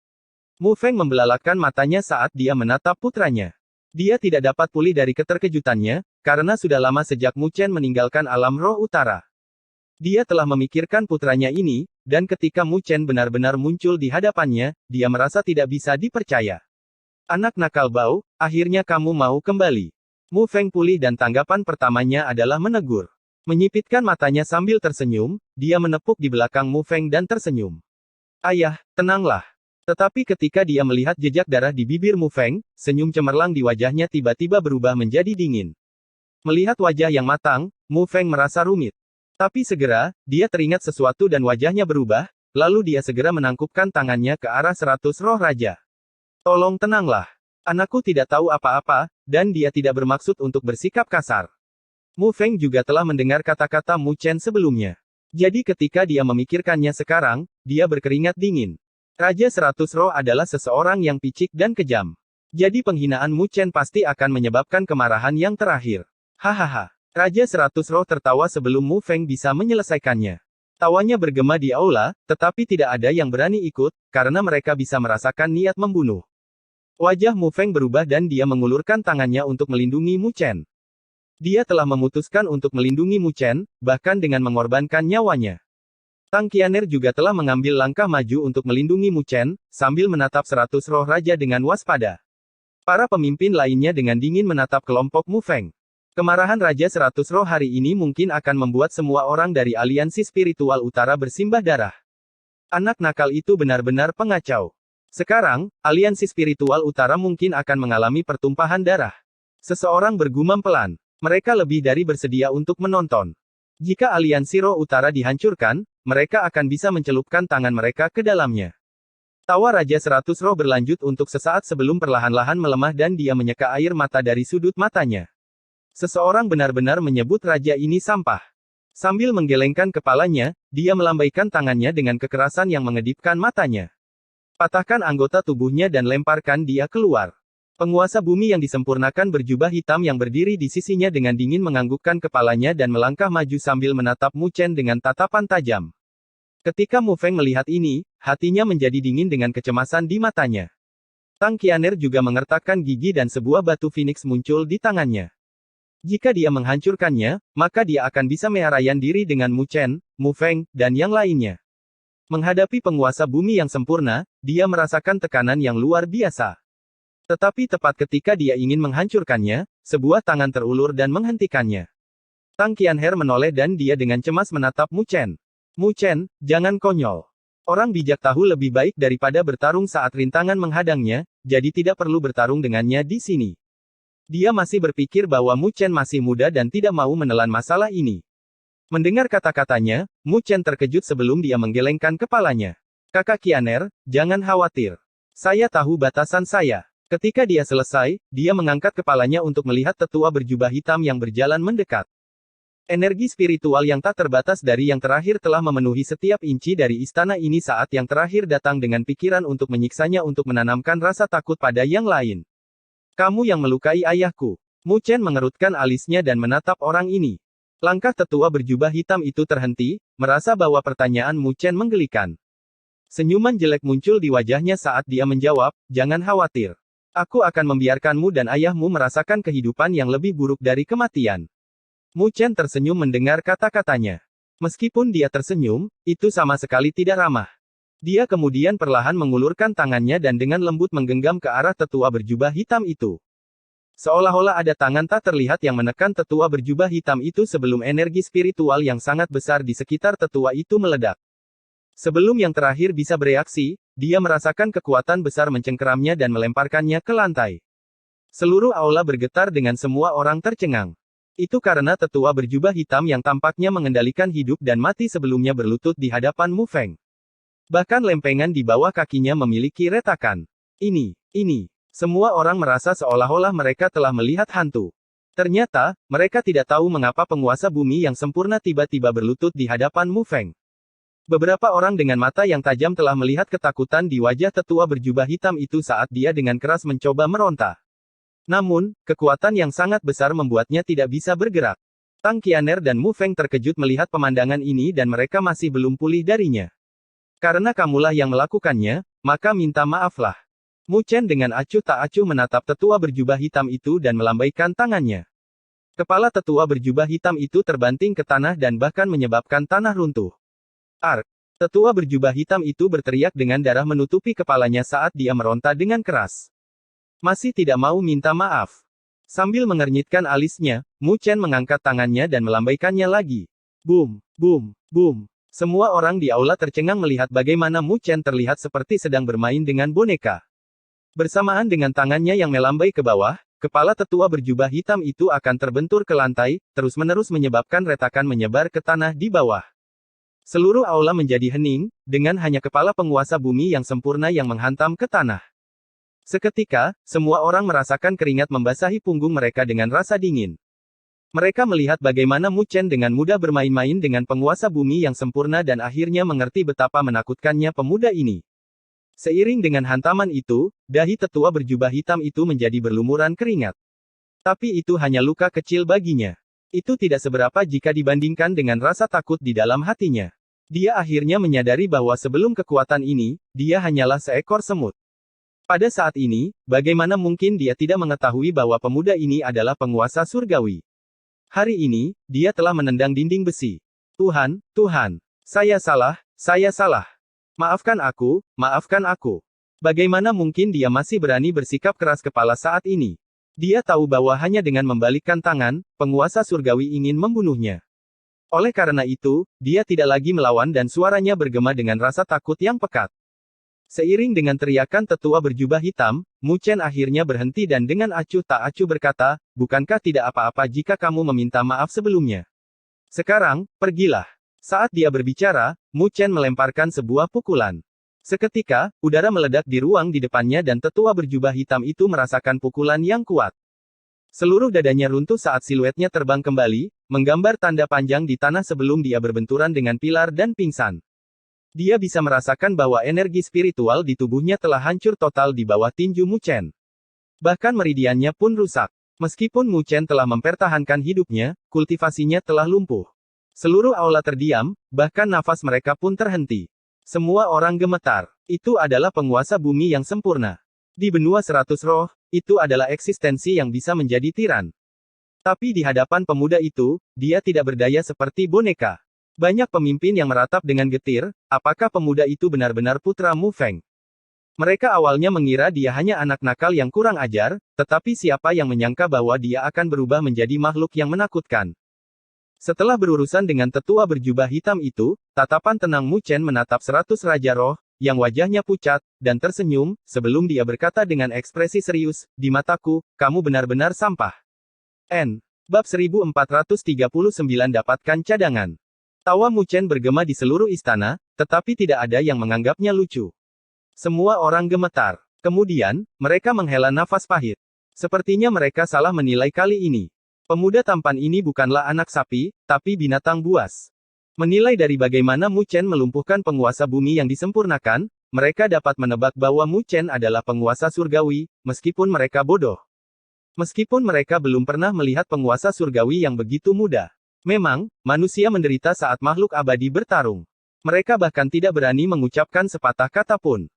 Mu Feng membelalakkan matanya saat dia menatap putranya. Dia tidak dapat pulih dari keterkejutannya, karena sudah lama sejak Mu Chen meninggalkan alam roh utara. Dia telah memikirkan putranya ini, dan ketika Mu Chen benar-benar muncul di hadapannya, dia merasa tidak bisa dipercaya. "Anak nakal bau, akhirnya kamu mau kembali." Mu Feng pulih dan tanggapan pertamanya adalah menegur. Menyipitkan matanya sambil tersenyum, dia menepuk di belakang Mu Feng dan tersenyum. "Ayah, tenanglah." Tetapi ketika dia melihat jejak darah di bibir Mu Feng, senyum cemerlang di wajahnya tiba-tiba berubah menjadi dingin. Melihat wajah yang matang, Mu Feng merasa rumit. Tapi segera, dia teringat sesuatu dan wajahnya berubah, lalu dia segera menangkupkan tangannya ke arah 100 roh raja. "Tolong tenanglah. Anakku tidak tahu apa-apa, dan dia tidak bermaksud untuk bersikap kasar." Mu Feng juga telah mendengar kata-kata Mu Chen sebelumnya. Jadi ketika dia memikirkannya sekarang, dia berkeringat dingin. Raja 100 roh adalah seseorang yang picik dan kejam. Jadi penghinaan Mu Chen pasti akan menyebabkan kemarahan yang terakhir. Hahaha. Raja 100 roh tertawa sebelum Mu Feng bisa menyelesaikannya. Tawanya bergema di aula, tetapi tidak ada yang berani ikut, karena mereka bisa merasakan niat membunuh. Wajah Mu Feng berubah dan dia mengulurkan tangannya untuk melindungi Mu Chen. Dia telah memutuskan untuk melindungi Mu Chen, bahkan dengan mengorbankan nyawanya. Tang Qianer juga telah mengambil langkah maju untuk melindungi Mu Chen, sambil menatap 100 roh raja dengan waspada. Para pemimpin lainnya dengan dingin menatap kelompok Mu Feng. Kemarahan Raja 100 roh hari ini mungkin akan membuat semua orang dari aliansi spiritual utara bersimbah darah. Anak nakal itu benar-benar pengacau. Sekarang, aliansi spiritual utara mungkin akan mengalami pertumpahan darah. Seseorang bergumam pelan. Mereka lebih dari bersedia untuk menonton. Jika aliansi roh utara dihancurkan, mereka akan bisa mencelupkan tangan mereka ke dalamnya. Tawa Raja 100 roh berlanjut untuk sesaat sebelum perlahan-lahan melemah dan dia menyeka air mata dari sudut matanya. Seseorang benar-benar menyebut raja ini sampah. Sambil menggelengkan kepalanya, dia melambaikan tangannya dengan kekerasan yang mengedipkan matanya. Patahkan anggota tubuhnya dan lemparkan dia keluar. Penguasa bumi yang disempurnakan berjubah hitam yang berdiri di sisinya dengan dingin menganggukkan kepalanya dan melangkah maju sambil menatap Mu Chen dengan tatapan tajam. Ketika Mu Feng melihat ini, hatinya menjadi dingin dengan kecemasan di matanya. Tang Qianer juga mengertakkan gigi dan sebuah batu phoenix muncul di tangannya. Jika dia menghancurkannya, maka dia akan bisa menyerayan diri dengan Mu Chen, Mu Feng, dan yang lainnya. Menghadapi penguasa bumi yang sempurna, dia merasakan tekanan yang luar biasa. Tetapi tepat ketika dia ingin menghancurkannya, sebuah tangan terulur dan menghentikannya. Tang Qianher menoleh dan dia dengan cemas menatap Mu Chen. "Mu Chen, jangan konyol. Orang bijak tahu lebih baik daripada bertarung saat rintangan menghadangnya, jadi tidak perlu bertarung dengannya di sini." Dia masih berpikir bahwa Mu Chen masih muda dan tidak mau menelan masalah ini. Mendengar kata-katanya, Mu Chen terkejut sebelum dia menggelengkan kepalanya. "Kakak Qianer, jangan khawatir. Saya tahu batasan saya. Ketika dia selesai, dia mengangkat kepalanya untuk melihat tetua berjubah hitam yang berjalan mendekat. Energi spiritual yang tak terbatas dari yang terakhir telah memenuhi setiap inci dari istana ini saat yang terakhir datang dengan pikiran untuk menyiksanya untuk menanamkan rasa takut pada yang lain. Kamu yang melukai ayahku. Mu Chen mengerutkan alisnya dan menatap orang ini. Langkah tetua berjubah hitam itu terhenti, merasa bahwa pertanyaan Mu Chen menggelikan. Senyuman jelek muncul di wajahnya saat dia menjawab, "Jangan khawatir. Aku akan membiarkanmu dan ayahmu merasakan kehidupan yang lebih buruk dari kematian." Mu Chen tersenyum mendengar kata-katanya. Meskipun dia tersenyum, itu sama sekali tidak ramah. Dia kemudian perlahan mengulurkan tangannya dan dengan lembut menggenggam ke arah tetua berjubah hitam itu. Seolah-olah ada tangan tak terlihat yang menekan tetua berjubah hitam itu sebelum energi spiritual yang sangat besar di sekitar tetua itu meledak. Sebelum yang terakhir bisa bereaksi, dia merasakan kekuatan besar mencengkeramnya dan melemparkannya ke lantai. Seluruh aula bergetar dengan semua orang tercengang. Itu karena tetua berjubah hitam yang tampaknya mengendalikan hidup dan mati sebelumnya berlutut di hadapan Mu Feng. Bahkan lempengan di bawah kakinya memiliki retakan. Ini. Semua orang merasa seolah-olah mereka telah melihat hantu. Ternyata, mereka tidak tahu mengapa penguasa bumi yang sempurna tiba-tiba berlutut di hadapan Mu Feng. Beberapa orang dengan mata yang tajam telah melihat ketakutan di wajah tetua berjubah hitam itu saat dia dengan keras mencoba meronta. Namun, kekuatan yang sangat besar membuatnya tidak bisa bergerak. Tang Qianer dan Mu Feng terkejut melihat pemandangan ini dan mereka masih belum pulih darinya. Karena kamulah yang melakukannya, maka minta maaflah. Mu Chen dengan acuh tak acuh menatap tetua berjubah hitam itu dan melambaikan tangannya. Kepala tetua berjubah hitam itu terbanting ke tanah dan bahkan menyebabkan tanah runtuh. Ark! Tetua berjubah hitam itu berteriak dengan darah menutupi kepalanya saat dia meronta dengan keras. Masih tidak mau minta maaf. Sambil mengernyitkan alisnya, Mu Chen mengangkat tangannya dan melambaikannya lagi. Boom, boom, boom. Semua orang di aula tercengang melihat bagaimana Mu Chen terlihat seperti sedang bermain dengan boneka. Bersamaan dengan tangannya yang melambai ke bawah, kepala tetua berjubah hitam itu akan terbentur ke lantai, terus-menerus menyebabkan retakan menyebar ke tanah di bawah. Seluruh aula menjadi hening, dengan hanya kepala penguasa bumi yang sempurna yang menghantam ke tanah. Seketika, semua orang merasakan keringat membasahi punggung mereka dengan rasa dingin. Mereka melihat bagaimana Mu Chen dengan mudah bermain-main dengan penguasa bumi yang sempurna dan akhirnya mengerti betapa menakutkannya pemuda ini. Seiring dengan hantaman itu, dahi tetua berjubah hitam itu menjadi berlumuran keringat. Tapi itu hanya luka kecil baginya. Itu tidak seberapa jika dibandingkan dengan rasa takut di dalam hatinya. Dia akhirnya menyadari bahwa sebelum kekuatan ini, dia hanyalah seekor semut. Pada saat ini, bagaimana mungkin dia tidak mengetahui bahwa pemuda ini adalah penguasa surgawi? Hari ini, dia telah menendang dinding besi. Tuhan, saya salah. Maafkan aku. Bagaimana mungkin dia masih berani bersikap keras kepala saat ini? Dia tahu bahwa hanya dengan membalikkan tangan, penguasa surgawi ingin membunuhnya. Oleh karena itu, dia tidak lagi melawan dan suaranya bergema dengan rasa takut yang pekat. Seiring dengan teriakan tetua berjubah hitam, Mu Chen akhirnya berhenti dan dengan acuh tak acuh berkata, "Bukankah tidak apa-apa jika kamu meminta maaf sebelumnya? Sekarang, pergilah." Saat dia berbicara, Mu Chen melemparkan sebuah pukulan. Seketika, udara meledak di ruang di depannya dan tetua berjubah hitam itu merasakan pukulan yang kuat. Seluruh dadanya runtuh saat siluetnya terbang kembali, menggambar tanda panjang di tanah sebelum dia berbenturan dengan pilar dan pingsan. Dia bisa merasakan bahwa energi spiritual di tubuhnya telah hancur total di bawah tinju Mu Chen. Bahkan meridiannya pun rusak. Meskipun Mu Chen telah mempertahankan hidupnya, kultivasinya telah lumpuh. Seluruh aula terdiam, bahkan nafas mereka pun terhenti. Semua orang gemetar. Itu adalah penguasa bumi yang sempurna. Di benua 100 roh, itu adalah eksistensi yang bisa menjadi tiran. Tapi di hadapan pemuda itu, dia tidak berdaya seperti boneka. Banyak pemimpin yang meratap dengan getir, apakah pemuda itu benar-benar putra Mu Feng? Mereka awalnya mengira dia hanya anak nakal yang kurang ajar, tetapi siapa yang menyangka bahwa dia akan berubah menjadi makhluk yang menakutkan. Setelah berurusan dengan tetua berjubah hitam itu, tatapan tenang Mu Chen menatap 100 Raja Roh, yang wajahnya pucat, dan tersenyum, sebelum dia berkata dengan ekspresi serius, "Di mataku, kamu benar-benar sampah." Bab 1439 dapatkan cadangan. Tawa Mu Chen bergema di seluruh istana, tetapi tidak ada yang menganggapnya lucu. Semua orang gemetar. Kemudian, mereka menghela nafas pahit. Sepertinya mereka salah menilai kali ini. Pemuda tampan ini bukanlah anak sapi, tapi binatang buas. Menilai dari bagaimana Mu Chen melumpuhkan penguasa bumi yang disempurnakan, mereka dapat menebak bahwa Mu Chen adalah penguasa surgawi, meskipun mereka bodoh. Meskipun mereka belum pernah melihat penguasa surgawi yang begitu muda. Memang, manusia menderita saat makhluk abadi bertarung. Mereka bahkan tidak berani mengucapkan sepatah kata pun.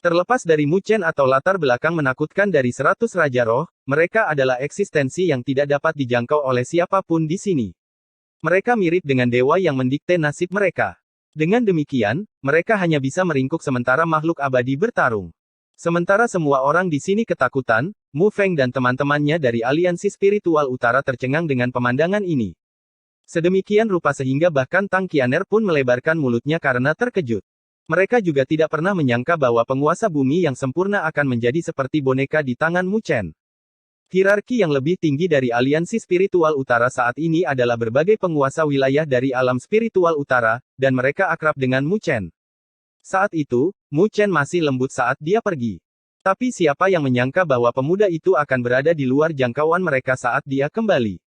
Terlepas dari Mu Chen atau latar belakang menakutkan dari 100 Raja Roh, mereka adalah eksistensi yang tidak dapat dijangkau oleh siapapun di sini. Mereka mirip dengan dewa yang mendikte nasib mereka. Dengan demikian, mereka hanya bisa meringkuk sementara makhluk abadi bertarung. Sementara semua orang di sini ketakutan, Mu Feng dan teman-temannya dari Aliansi Spiritual Utara tercengang dengan pemandangan ini. Sedemikian rupa sehingga bahkan Tang Qianer pun melebarkan mulutnya karena terkejut. Mereka juga tidak pernah menyangka bahwa penguasa bumi yang sempurna akan menjadi seperti boneka di tangan Mu Chen. Hierarki yang lebih tinggi dari Aliansi Spiritual Utara saat ini adalah berbagai penguasa wilayah dari alam spiritual utara, dan mereka akrab dengan Mu Chen. Saat itu, Mu Chen masih lembut saat dia pergi. Tapi siapa yang menyangka bahwa pemuda itu akan berada di luar jangkauan mereka saat dia kembali.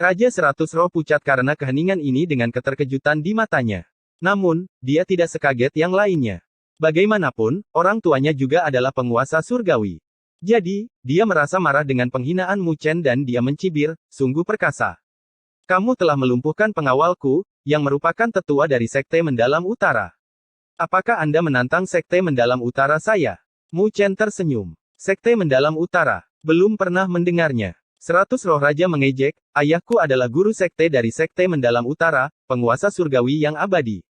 Raja 100 Roh pucat karena keheningan ini dengan keterkejutan di matanya. Namun, dia tidak sekaget yang lainnya. Bagaimanapun, orang tuanya juga adalah penguasa surgawi. Jadi, dia merasa marah dengan penghinaan Mu Chen dan dia mencibir, sungguh perkasa. Kamu telah melumpuhkan pengawalku, yang merupakan tetua dari Sekte Mendalam Utara. Apakah Anda menantang Sekte Mendalam Utara saya? Mu Chen tersenyum. Sekte Mendalam Utara. Belum pernah mendengarnya. 100 Roh Raja mengejek, ayahku adalah guru sekte dari Sekte Mendalam Utara, penguasa surgawi yang abadi.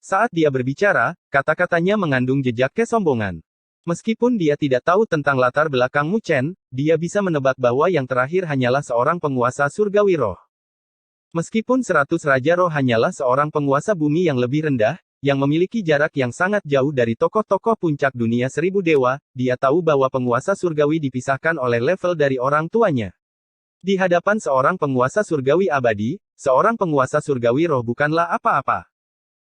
Saat dia berbicara, kata-katanya mengandung jejak kesombongan. Meskipun dia tidak tahu tentang latar belakang Mu Chen, dia bisa menebak bahwa yang terakhir hanyalah seorang penguasa surgawi roh. Meskipun 100 Raja Roh hanyalah seorang penguasa bumi yang lebih rendah, yang memiliki jarak yang sangat jauh dari tokoh-tokoh puncak dunia 1000 dewa, dia tahu bahwa penguasa surgawi dipisahkan oleh level dari orang tuanya. Di hadapan seorang penguasa surgawi abadi, seorang penguasa surgawi roh bukanlah apa-apa.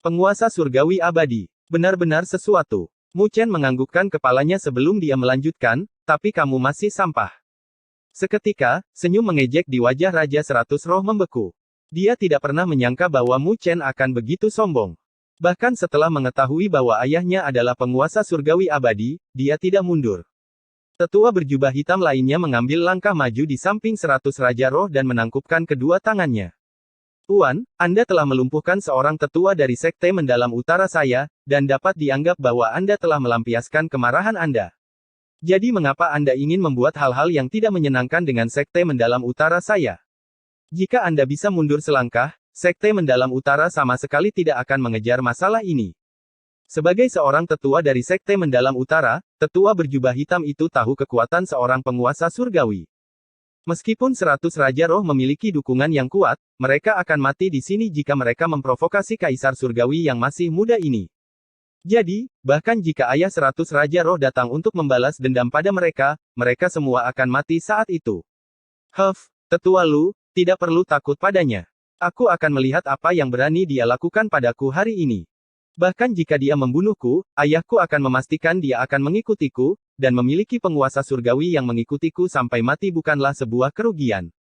Penguasa surgawi abadi, benar-benar sesuatu. Mu Chen menganggukkan kepalanya sebelum dia melanjutkan, tapi kamu masih sampah. Seketika, senyum mengejek di wajah Raja 100 Roh membeku. Dia tidak pernah menyangka bahwa Mu Chen akan begitu sombong. Bahkan setelah mengetahui bahwa ayahnya adalah penguasa surgawi abadi, dia tidak mundur. Tetua berjubah hitam lainnya mengambil langkah maju di samping 100 Raja Roh dan menangkupkan kedua tangannya. Tuan, Anda telah melumpuhkan seorang tetua dari Sekte Mendalam Utara saya, dan dapat dianggap bahwa Anda telah melampiaskan kemarahan Anda. Jadi mengapa Anda ingin membuat hal-hal yang tidak menyenangkan dengan Sekte Mendalam Utara saya? Jika Anda bisa mundur selangkah, Sekte Mendalam Utara sama sekali tidak akan mengejar masalah ini. Sebagai seorang tetua dari Sekte Mendalam Utara, tetua berjubah hitam itu tahu kekuatan seorang penguasa surgawi. Meskipun 100 Raja Roh memiliki dukungan yang kuat, mereka akan mati di sini jika mereka memprovokasi Kaisar Surgawi yang masih muda ini. Jadi, bahkan jika ayah 100 Raja Roh datang untuk membalas dendam pada mereka, mereka semua akan mati saat itu. Tetua Lu, tidak perlu takut padanya. Aku akan melihat apa yang berani dia lakukan padaku hari ini. Bahkan jika dia membunuhku, ayahku akan memastikan dia akan mengikutiku, dan memiliki penguasa surgawi yang mengikutiku sampai mati bukanlah sebuah kerugian.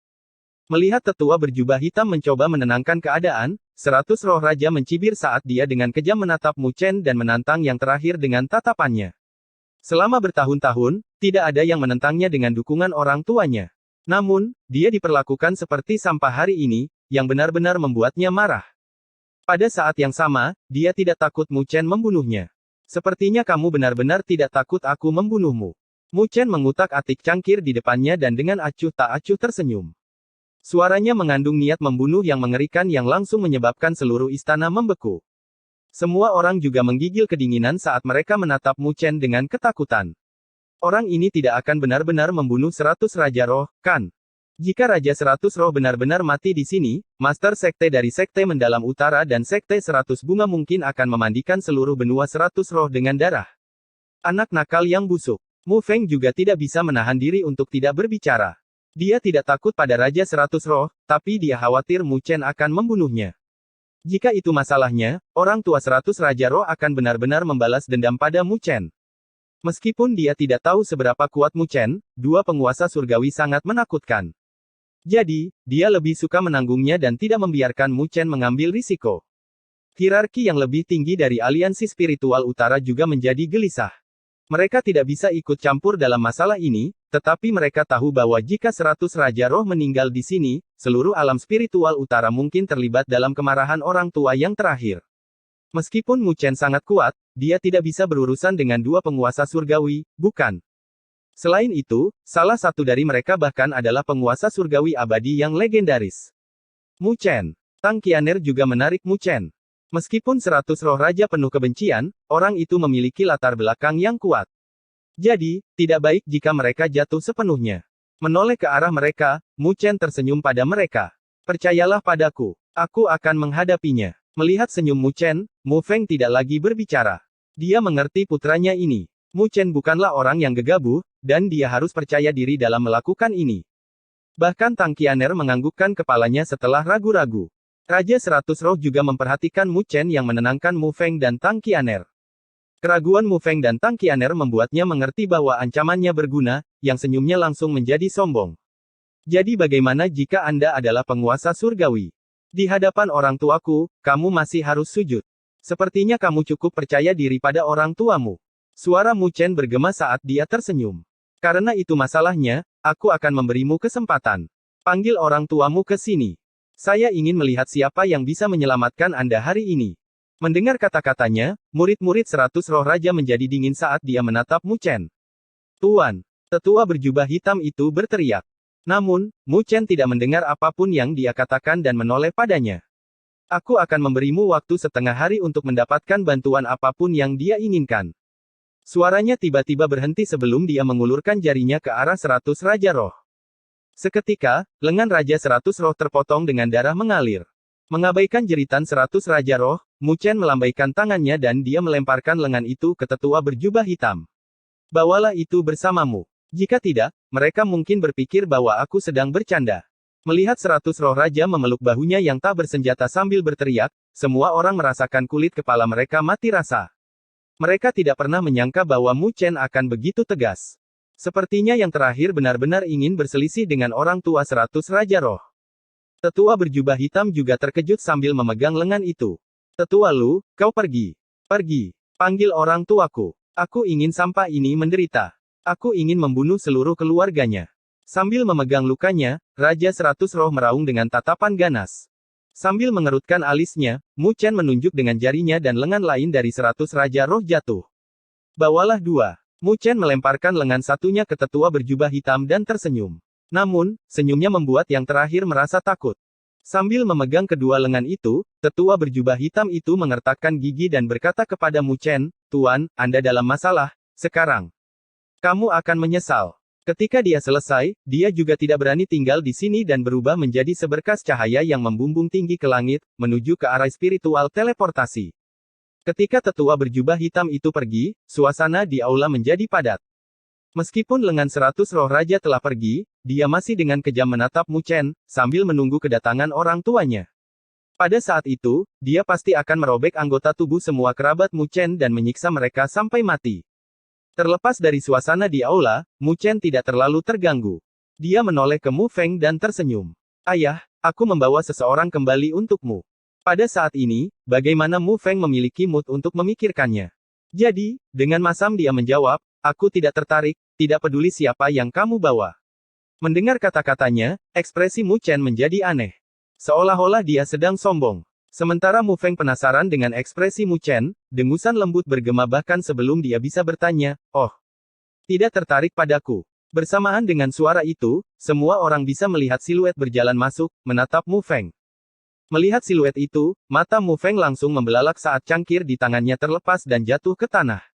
Melihat tetua berjubah hitam mencoba menenangkan keadaan, 100 Roh Raja mencibir saat dia dengan kejam menatap Mu Chen dan menantang yang terakhir dengan tatapannya. Selama bertahun-tahun, tidak ada yang menentangnya dengan dukungan orang tuanya. Namun, dia diperlakukan seperti sampah hari ini, yang benar-benar membuatnya marah. Pada saat yang sama, dia tidak takut Mu Chen membunuhnya. Sepertinya kamu benar-benar tidak takut aku membunuhmu. Mu Chen mengutak-atik cangkir di depannya dan dengan acuh tak acuh tersenyum. Suaranya mengandung niat membunuh yang mengerikan yang langsung menyebabkan seluruh istana membeku. Semua orang juga menggigil kedinginan saat mereka menatap Mu Chen dengan ketakutan. Orang ini tidak akan benar-benar membunuh 100 Raja Roh, kan? Jika Raja 100 Roh benar-benar mati di sini, Master Sekte dari Sekte Mendalam Utara dan Sekte 100 Bunga mungkin akan memandikan seluruh benua 100 Roh dengan darah. Anak nakal yang busuk. Mu Feng juga tidak bisa menahan diri untuk tidak berbicara. Dia tidak takut pada Raja 100 Roh, tapi dia khawatir Mu Chen akan membunuhnya. Jika itu masalahnya, orang tua 100 Raja Roh akan benar-benar membalas dendam pada Mu Chen. Meskipun dia tidak tahu seberapa kuat Mu Chen, dua penguasa surgawi sangat menakutkan. Jadi, dia lebih suka menanggungnya dan tidak membiarkan Mu Chen mengambil risiko. Hierarki yang lebih tinggi dari aliansi spiritual utara juga menjadi gelisah. Mereka tidak bisa ikut campur dalam masalah ini, tetapi mereka tahu bahwa jika 100 Raja Roh meninggal di sini, seluruh alam spiritual utara mungkin terlibat dalam kemarahan orang tua yang terakhir. Meskipun Mu Chen sangat kuat, dia tidak bisa berurusan dengan dua penguasa surgawi, bukan? Selain itu, salah satu dari mereka bahkan adalah penguasa surgawi abadi yang legendaris. Mu Chen. Tang Qian'er juga menarik Mu Chen. Meskipun 100 roh raja penuh kebencian, orang itu memiliki latar belakang yang kuat. Jadi, tidak baik jika mereka jatuh sepenuhnya. Menoleh ke arah mereka, Mu Chen tersenyum pada mereka. Percayalah padaku, aku akan menghadapinya. Melihat senyum Mu Chen, Mu Feng tidak lagi berbicara. Dia mengerti putranya ini. Mu Chen bukanlah orang yang gegabah, dan dia harus percaya diri dalam melakukan ini. Bahkan Tang Qian'er menganggukkan kepalanya setelah ragu-ragu. Raja 100 Roh juga memperhatikan Mu Chen yang menenangkan Mu Feng dan Tang Qian'er. Keraguan Mu Feng dan Tang Qian'er membuatnya mengerti bahwa ancamannya berguna, yang senyumnya langsung menjadi sombong. Jadi bagaimana jika Anda adalah penguasa surgawi? Di hadapan orang tuaku, kamu masih harus sujud. Sepertinya kamu cukup percaya diri pada orang tuamu. Suara Mu Chen bergema saat dia tersenyum. Karena itu masalahnya, aku akan memberimu kesempatan. Panggil orang tuamu ke sini. Saya ingin melihat siapa yang bisa menyelamatkan Anda hari ini. Mendengar kata-katanya, murid-murid 100 roh raja menjadi dingin saat dia menatap Mu Chen. Tuan, tetua berjubah hitam itu berteriak. Namun, Mu Chen tidak mendengar apapun yang dia katakan dan menoleh padanya. Aku akan memberimu waktu setengah hari untuk mendapatkan bantuan apapun yang dia inginkan. Suaranya tiba-tiba berhenti sebelum dia mengulurkan jarinya ke arah 100 Raja Roh. Seketika, lengan Raja 100 Roh terpotong dengan darah mengalir. Mengabaikan jeritan 100 Raja Roh, Mu Chen melambaikan tangannya dan dia melemparkan lengan itu ke tetua berjubah hitam. Bawalah itu bersamamu. Jika tidak, mereka mungkin berpikir bahwa aku sedang bercanda. Melihat 100 roh raja memeluk bahunya yang tak bersenjata sambil berteriak, semua orang merasakan kulit kepala mereka mati rasa. Mereka tidak pernah menyangka bahwa Mu Chen akan begitu tegas. Sepertinya yang terakhir benar-benar ingin berselisih dengan orang tua 100 Raja Roh. Tetua berjubah hitam juga terkejut sambil memegang lengan itu. Tetua Lu, kau pergi. Pergi. Panggil orang tuaku. Aku ingin sampah ini menderita. Aku ingin membunuh seluruh keluarganya. Sambil memegang lukanya, Raja 100 Roh meraung dengan tatapan ganas. Sambil mengerutkan alisnya, Mu Chen menunjuk dengan jarinya dan lengan lain dari 100 Raja Roh jatuh. Bawalah dua. Mu Chen melemparkan lengan satunya ke tetua berjubah hitam dan tersenyum. Namun, senyumnya membuat yang terakhir merasa takut. Sambil memegang kedua lengan itu, tetua berjubah hitam itu mengertakkan gigi dan berkata kepada Mu Chen, Tuan, Anda dalam masalah, sekarang. Kamu akan menyesal. Ketika dia selesai, dia juga tidak berani tinggal di sini dan berubah menjadi seberkas cahaya yang membumbung tinggi ke langit, menuju ke arah spiritual teleportasi. Ketika tetua berjubah hitam itu pergi, suasana di aula menjadi padat. Meskipun lengan 100 roh raja telah pergi, dia masih dengan kejam menatap Mu Chen, sambil menunggu kedatangan orang tuanya. Pada saat itu, dia pasti akan merobek anggota tubuh semua kerabat Mu Chen dan menyiksa mereka sampai mati. Terlepas dari suasana di aula, Mu Chen tidak terlalu terganggu. Dia menoleh ke Mu Feng dan tersenyum. Ayah, aku membawa seseorang kembali untukmu. Pada saat ini, bagaimana Mu Feng memiliki mood untuk memikirkannya? Jadi, dengan masam dia menjawab, aku tidak tertarik, tidak peduli siapa yang kamu bawa. Mendengar kata-katanya, ekspresi Mu Chen menjadi aneh. Seolah-olah dia sedang sombong. Sementara Mu Feng penasaran dengan ekspresi Mu Chen, dengusan lembut bergema bahkan sebelum dia bisa bertanya, oh, tidak tertarik padaku. Bersamaan dengan suara itu, semua orang bisa melihat siluet berjalan masuk, menatap Mu Feng. Melihat siluet itu, mata Mu Feng langsung membelalak saat cangkir di tangannya terlepas dan jatuh ke tanah.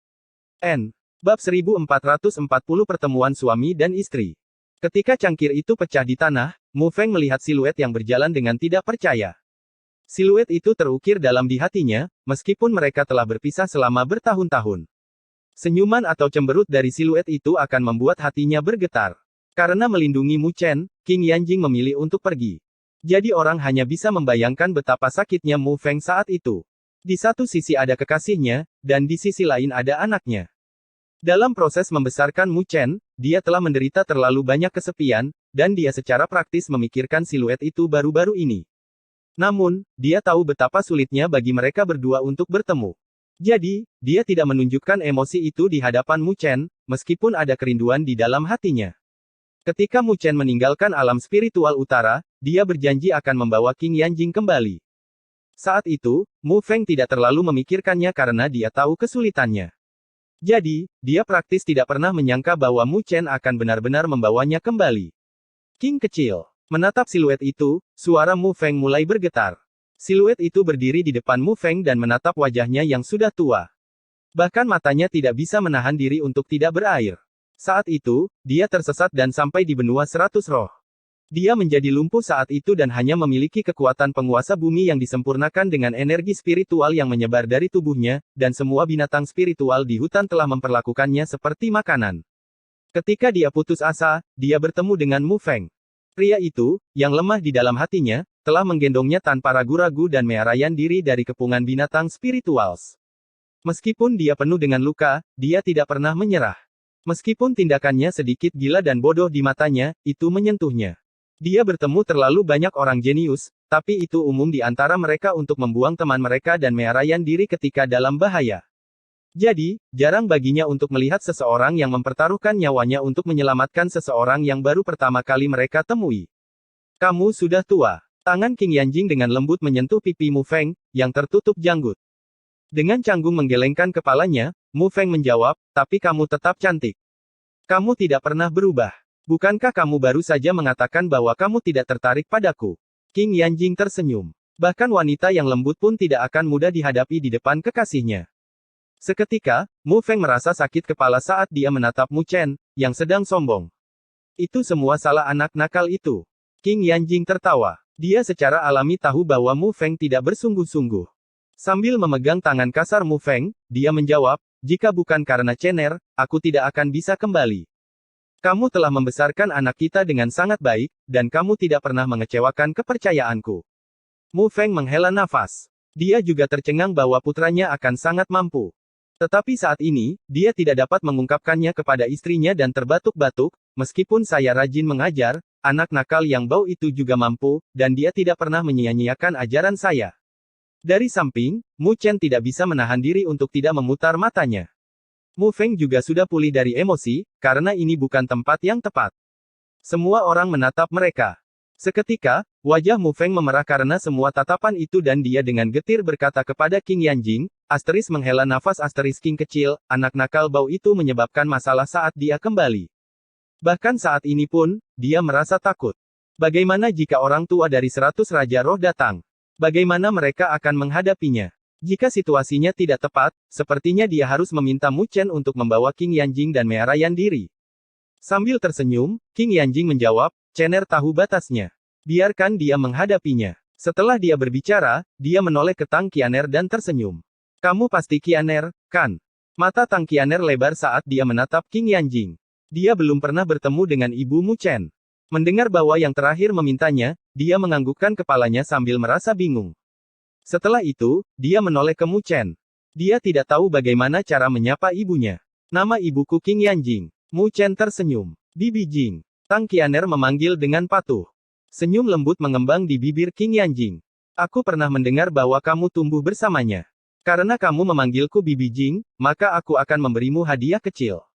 Bab 1440 Pertemuan Suami dan Istri. Ketika cangkir itu pecah di tanah, Mu Feng melihat siluet yang berjalan dengan tidak percaya. Siluet itu terukir dalam di hatinya, meskipun mereka telah berpisah selama bertahun-tahun. Senyuman atau cemberut dari siluet itu akan membuat hatinya bergetar. Karena melindungi Mu Chen, King Yanjing memilih untuk pergi. Jadi orang hanya bisa membayangkan betapa sakitnya Mu Feng saat itu. Di satu sisi ada kekasihnya, dan di sisi lain ada anaknya. Dalam proses membesarkan Mu Chen, dia telah menderita terlalu banyak kesepian, dan dia secara praktis memikirkan siluet itu baru-baru ini. Namun, dia tahu betapa sulitnya bagi mereka berdua untuk bertemu. Jadi, dia tidak menunjukkan emosi itu di hadapan Mu Chen, meskipun ada kerinduan di dalam hatinya. Ketika Mu Chen meninggalkan alam spiritual utara, dia berjanji akan membawa Qing Yanjing kembali. Saat itu, Mu Feng tidak terlalu memikirkannya karena dia tahu kesulitannya. Jadi, dia praktis tidak pernah menyangka bahwa Mu Chen akan benar-benar membawanya kembali. Qing kecil. Menatap siluet itu, suara Mu Feng mulai bergetar. Siluet itu berdiri di depan Mu Feng dan menatap wajahnya yang sudah tua. Bahkan matanya tidak bisa menahan diri untuk tidak berair. Saat itu, dia tersesat dan sampai di benua 100 roh. Dia menjadi lumpuh saat itu dan hanya memiliki kekuatan penguasa bumi yang disempurnakan dengan energi spiritual yang menyebar dari tubuhnya, dan semua binatang spiritual di hutan telah memperlakukannya seperti makanan. Ketika dia putus asa, dia bertemu dengan Mu Feng. Pria itu, yang lemah di dalam hatinya, telah menggendongnya tanpa ragu-ragu dan menyerahkan diri dari kepungan binatang spiritual. Meskipun dia penuh dengan luka, dia tidak pernah menyerah. Meskipun tindakannya sedikit gila dan bodoh di matanya, itu menyentuhnya. Dia bertemu terlalu banyak orang jenius, tapi itu umum di antara mereka untuk membuang teman mereka dan menyerahkan diri ketika dalam bahaya. Jadi, jarang baginya untuk melihat seseorang yang mempertaruhkan nyawanya untuk menyelamatkan seseorang yang baru pertama kali mereka temui. Kamu sudah tua. Tangan Qing Yanjing dengan lembut menyentuh pipi Mu Feng, yang tertutup janggut. Dengan canggung menggelengkan kepalanya, Mu Feng menjawab, tapi kamu tetap cantik. Kamu tidak pernah berubah. Bukankah kamu baru saja mengatakan bahwa kamu tidak tertarik padaku? Qing Yanjing tersenyum. Bahkan wanita yang lembut pun tidak akan mudah dihadapi di depan kekasihnya. Seketika, Mu Feng merasa sakit kepala saat dia menatap Mu Chen, yang sedang sombong. Itu semua salah anak nakal itu. Qing Yanjing tertawa. Dia secara alami tahu bahwa Mu Feng tidak bersungguh-sungguh. Sambil memegang tangan kasar Mu Feng, dia menjawab, jika bukan karena Chener, aku tidak akan bisa kembali. Kamu telah membesarkan anak kita dengan sangat baik, dan kamu tidak pernah mengecewakan kepercayaanku. Mu Feng menghela nafas. Dia juga tercengang bahwa putranya akan sangat mampu. Tetapi saat ini, dia tidak dapat mengungkapkannya kepada istrinya dan terbatuk-batuk, meskipun saya rajin mengajar, anak nakal yang bau itu juga mampu, dan dia tidak pernah menyia-nyiakan ajaran saya. Dari samping, Mu Chen tidak bisa menahan diri untuk tidak memutar matanya. Mu Feng juga sudah pulih dari emosi, karena ini bukan tempat yang tepat. Semua orang menatap mereka. Seketika, wajah Mu Feng memerah karena semua tatapan itu dan dia dengan getir berkata kepada Qing Yanjing, asteris menghela nafas asteris Qing kecil, anak nakal bau itu menyebabkan masalah saat dia kembali. Bahkan saat ini pun, dia merasa takut. Bagaimana jika orang tua dari 100 Raja Roh datang? Bagaimana mereka akan menghadapinya? Jika situasinya tidak tepat, sepertinya dia harus meminta Mu Chen untuk membawa Qing Yanjing dan menyerahkan diri. Sambil tersenyum, Qing Yanjing menjawab, Chener tahu batasnya. Biarkan dia menghadapinya. Setelah dia berbicara, dia menoleh ke Tang Qianer dan tersenyum. Kamu pasti Qianer, kan? Mata Tang Qianer lebar saat dia menatap Qing Yanjing. Dia belum pernah bertemu dengan ibu Mu Chen. Mendengar bahwa yang terakhir memintanya, dia menganggukkan kepalanya sambil merasa bingung. Setelah itu, dia menoleh ke Mu Chen. Dia tidak tahu bagaimana cara menyapa ibunya. Nama ibuku Qing Yanjing. Mu Chen tersenyum. Bibi Jing. Tang Qianer memanggil dengan patuh. Senyum lembut mengembang di bibir Qing Yanjing. Aku pernah mendengar bahwa kamu tumbuh bersamanya. Karena kamu memanggilku Bibi Jing, maka aku akan memberimu hadiah kecil.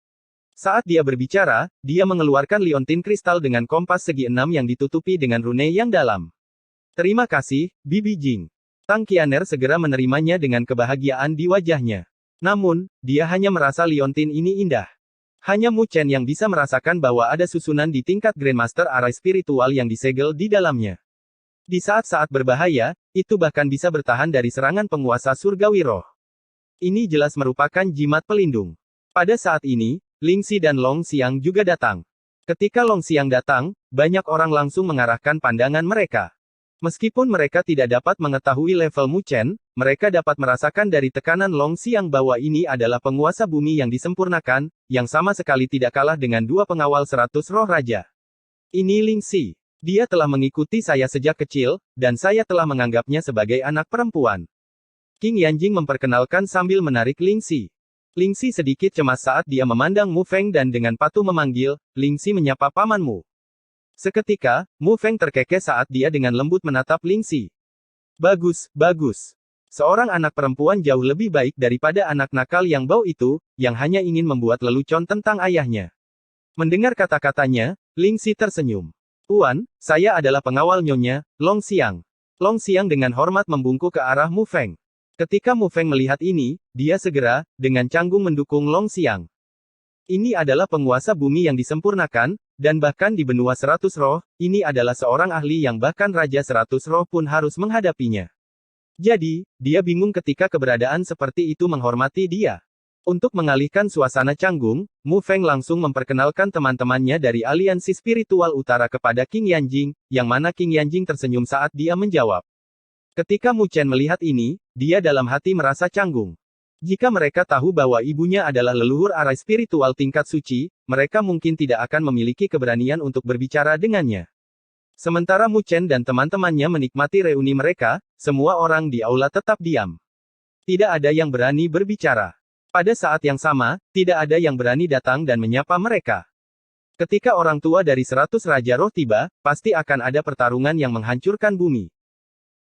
Saat dia berbicara, dia mengeluarkan liontin kristal dengan kompas segi 6 yang ditutupi dengan rune yang dalam. Terima kasih, Bibi Jing. Tang Qianer segera menerimanya dengan kebahagiaan di wajahnya. Namun, dia hanya merasa liontin ini indah. Hanya Mu Chen yang bisa merasakan bahwa ada susunan di tingkat Grandmaster Arai spiritual yang disegel di dalamnya. Di saat-saat berbahaya, itu bahkan bisa bertahan dari serangan penguasa surgawi roh. Ini jelas merupakan jimat pelindung. Pada saat ini, Ling Xi dan Long Xiang juga datang. Ketika Long Xiang datang, banyak orang langsung mengarahkan pandangan mereka. Meskipun mereka tidak dapat mengetahui level Mu Chen, mereka dapat merasakan dari tekanan Long Xiang bahwa ini adalah penguasa bumi yang disempurnakan, yang sama sekali tidak kalah dengan dua pengawal 100 roh raja. Ini Ling Xi. Dia telah mengikuti saya sejak kecil, dan saya telah menganggapnya sebagai anak perempuan. Qing Yanjing memperkenalkan sambil menarik Ling Xi. Lingxi sedikit cemas saat dia memandang Mu Feng dan dengan patuh memanggil, Lingxi menyapa pamanmu. Seketika, Mu Feng terkekeh saat dia dengan lembut menatap Lingxi. Bagus, bagus. Seorang anak perempuan jauh lebih baik daripada anak nakal yang bau itu, yang hanya ingin membuat lelucon tentang ayahnya. Mendengar kata-katanya, Lingxi tersenyum. Tuan, saya adalah pengawal Nyonya, Long Xiang. Long Xiang dengan hormat membungkuk ke arah Mu Feng. Ketika Mu Feng melihat ini, dia segera, dengan canggung mendukung Long Xiang. Ini adalah penguasa bumi yang disempurnakan, dan bahkan di benua 100 roh, ini adalah seorang ahli yang bahkan Raja 100 roh pun harus menghadapinya. Jadi, dia bingung ketika keberadaan seperti itu menghormati dia. Untuk mengalihkan suasana canggung, Mu Feng langsung memperkenalkan teman-temannya dari aliansi spiritual utara kepada King Yanjing, yang mana King Yanjing tersenyum saat dia menjawab. Ketika Mu Chen melihat ini, dia dalam hati merasa canggung. Jika mereka tahu bahwa ibunya adalah leluhur arai spiritual tingkat suci, mereka mungkin tidak akan memiliki keberanian untuk berbicara dengannya. Sementara Mu Chen dan teman-temannya menikmati reuni mereka, semua orang di aula tetap diam. Tidak ada yang berani berbicara. Pada saat yang sama, tidak ada yang berani datang dan menyapa mereka. Ketika orang tua dari 100 Raja Roh tiba, pasti akan ada pertarungan yang menghancurkan bumi.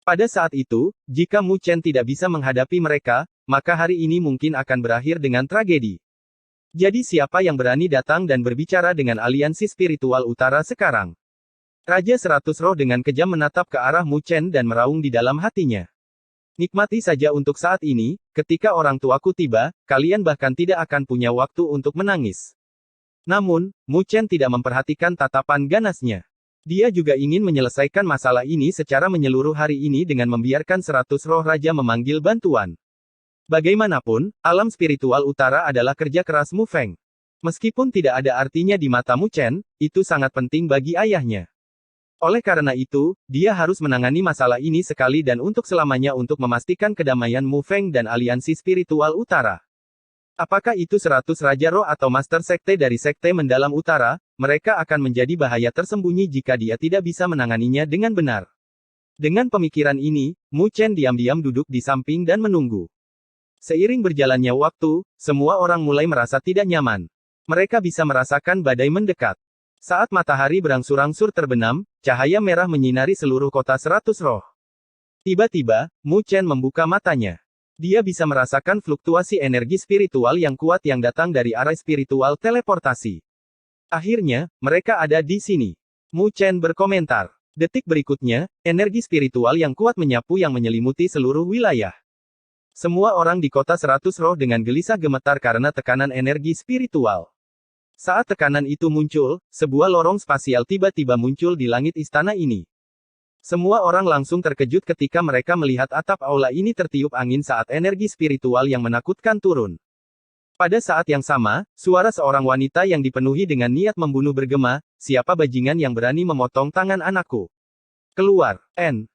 Pada saat itu, jika Mu Chen tidak bisa menghadapi mereka, maka hari ini mungkin akan berakhir dengan tragedi. Jadi siapa yang berani datang dan berbicara dengan aliansi spiritual utara sekarang? Raja 100 Roh dengan kejam menatap ke arah Mu Chen dan meraung di dalam hatinya. Nikmati saja untuk saat ini, ketika orang tuaku tiba, kalian bahkan tidak akan punya waktu untuk menangis. Namun, Mu Chen tidak memperhatikan tatapan ganasnya. Dia juga ingin menyelesaikan masalah ini secara menyeluruh hari ini dengan membiarkan 100 roh raja memanggil bantuan. Bagaimanapun, alam spiritual utara adalah kerja keras Mu Feng. Meskipun tidak ada artinya di mata Mu Chen, itu sangat penting bagi ayahnya. Oleh karena itu, dia harus menangani masalah ini sekali dan untuk selamanya untuk memastikan kedamaian Mu Feng dan aliansi spiritual utara. Apakah itu 100 Raja Roh atau Master Sekte dari Sekte Mendalam Utara, mereka akan menjadi bahaya tersembunyi jika dia tidak bisa menanganinya dengan benar. Dengan pemikiran ini, Mu Chen diam-diam duduk di samping dan menunggu. Seiring berjalannya waktu, semua orang mulai merasa tidak nyaman. Mereka bisa merasakan badai mendekat. Saat matahari berangsur-angsur terbenam, cahaya merah menyinari seluruh kota 100 roh. Tiba-tiba, Mu Chen membuka matanya. Dia bisa merasakan fluktuasi energi spiritual yang kuat yang datang dari arah spiritual teleportasi. Akhirnya, mereka ada di sini. Mu Chen berkomentar. Detik berikutnya, energi spiritual yang kuat menyapu yang menyelimuti seluruh wilayah. Semua orang di kota 100 roh dengan gelisah gemetar karena tekanan energi spiritual. Saat tekanan itu muncul, sebuah lorong spasial tiba-tiba muncul di langit istana ini. Semua orang langsung terkejut ketika mereka melihat atap aula ini tertiup angin saat energi spiritual yang menakutkan turun. Pada saat yang sama, suara seorang wanita yang dipenuhi dengan niat membunuh bergema, "Siapa bajingan yang berani memotong tangan anakku? Keluar, N."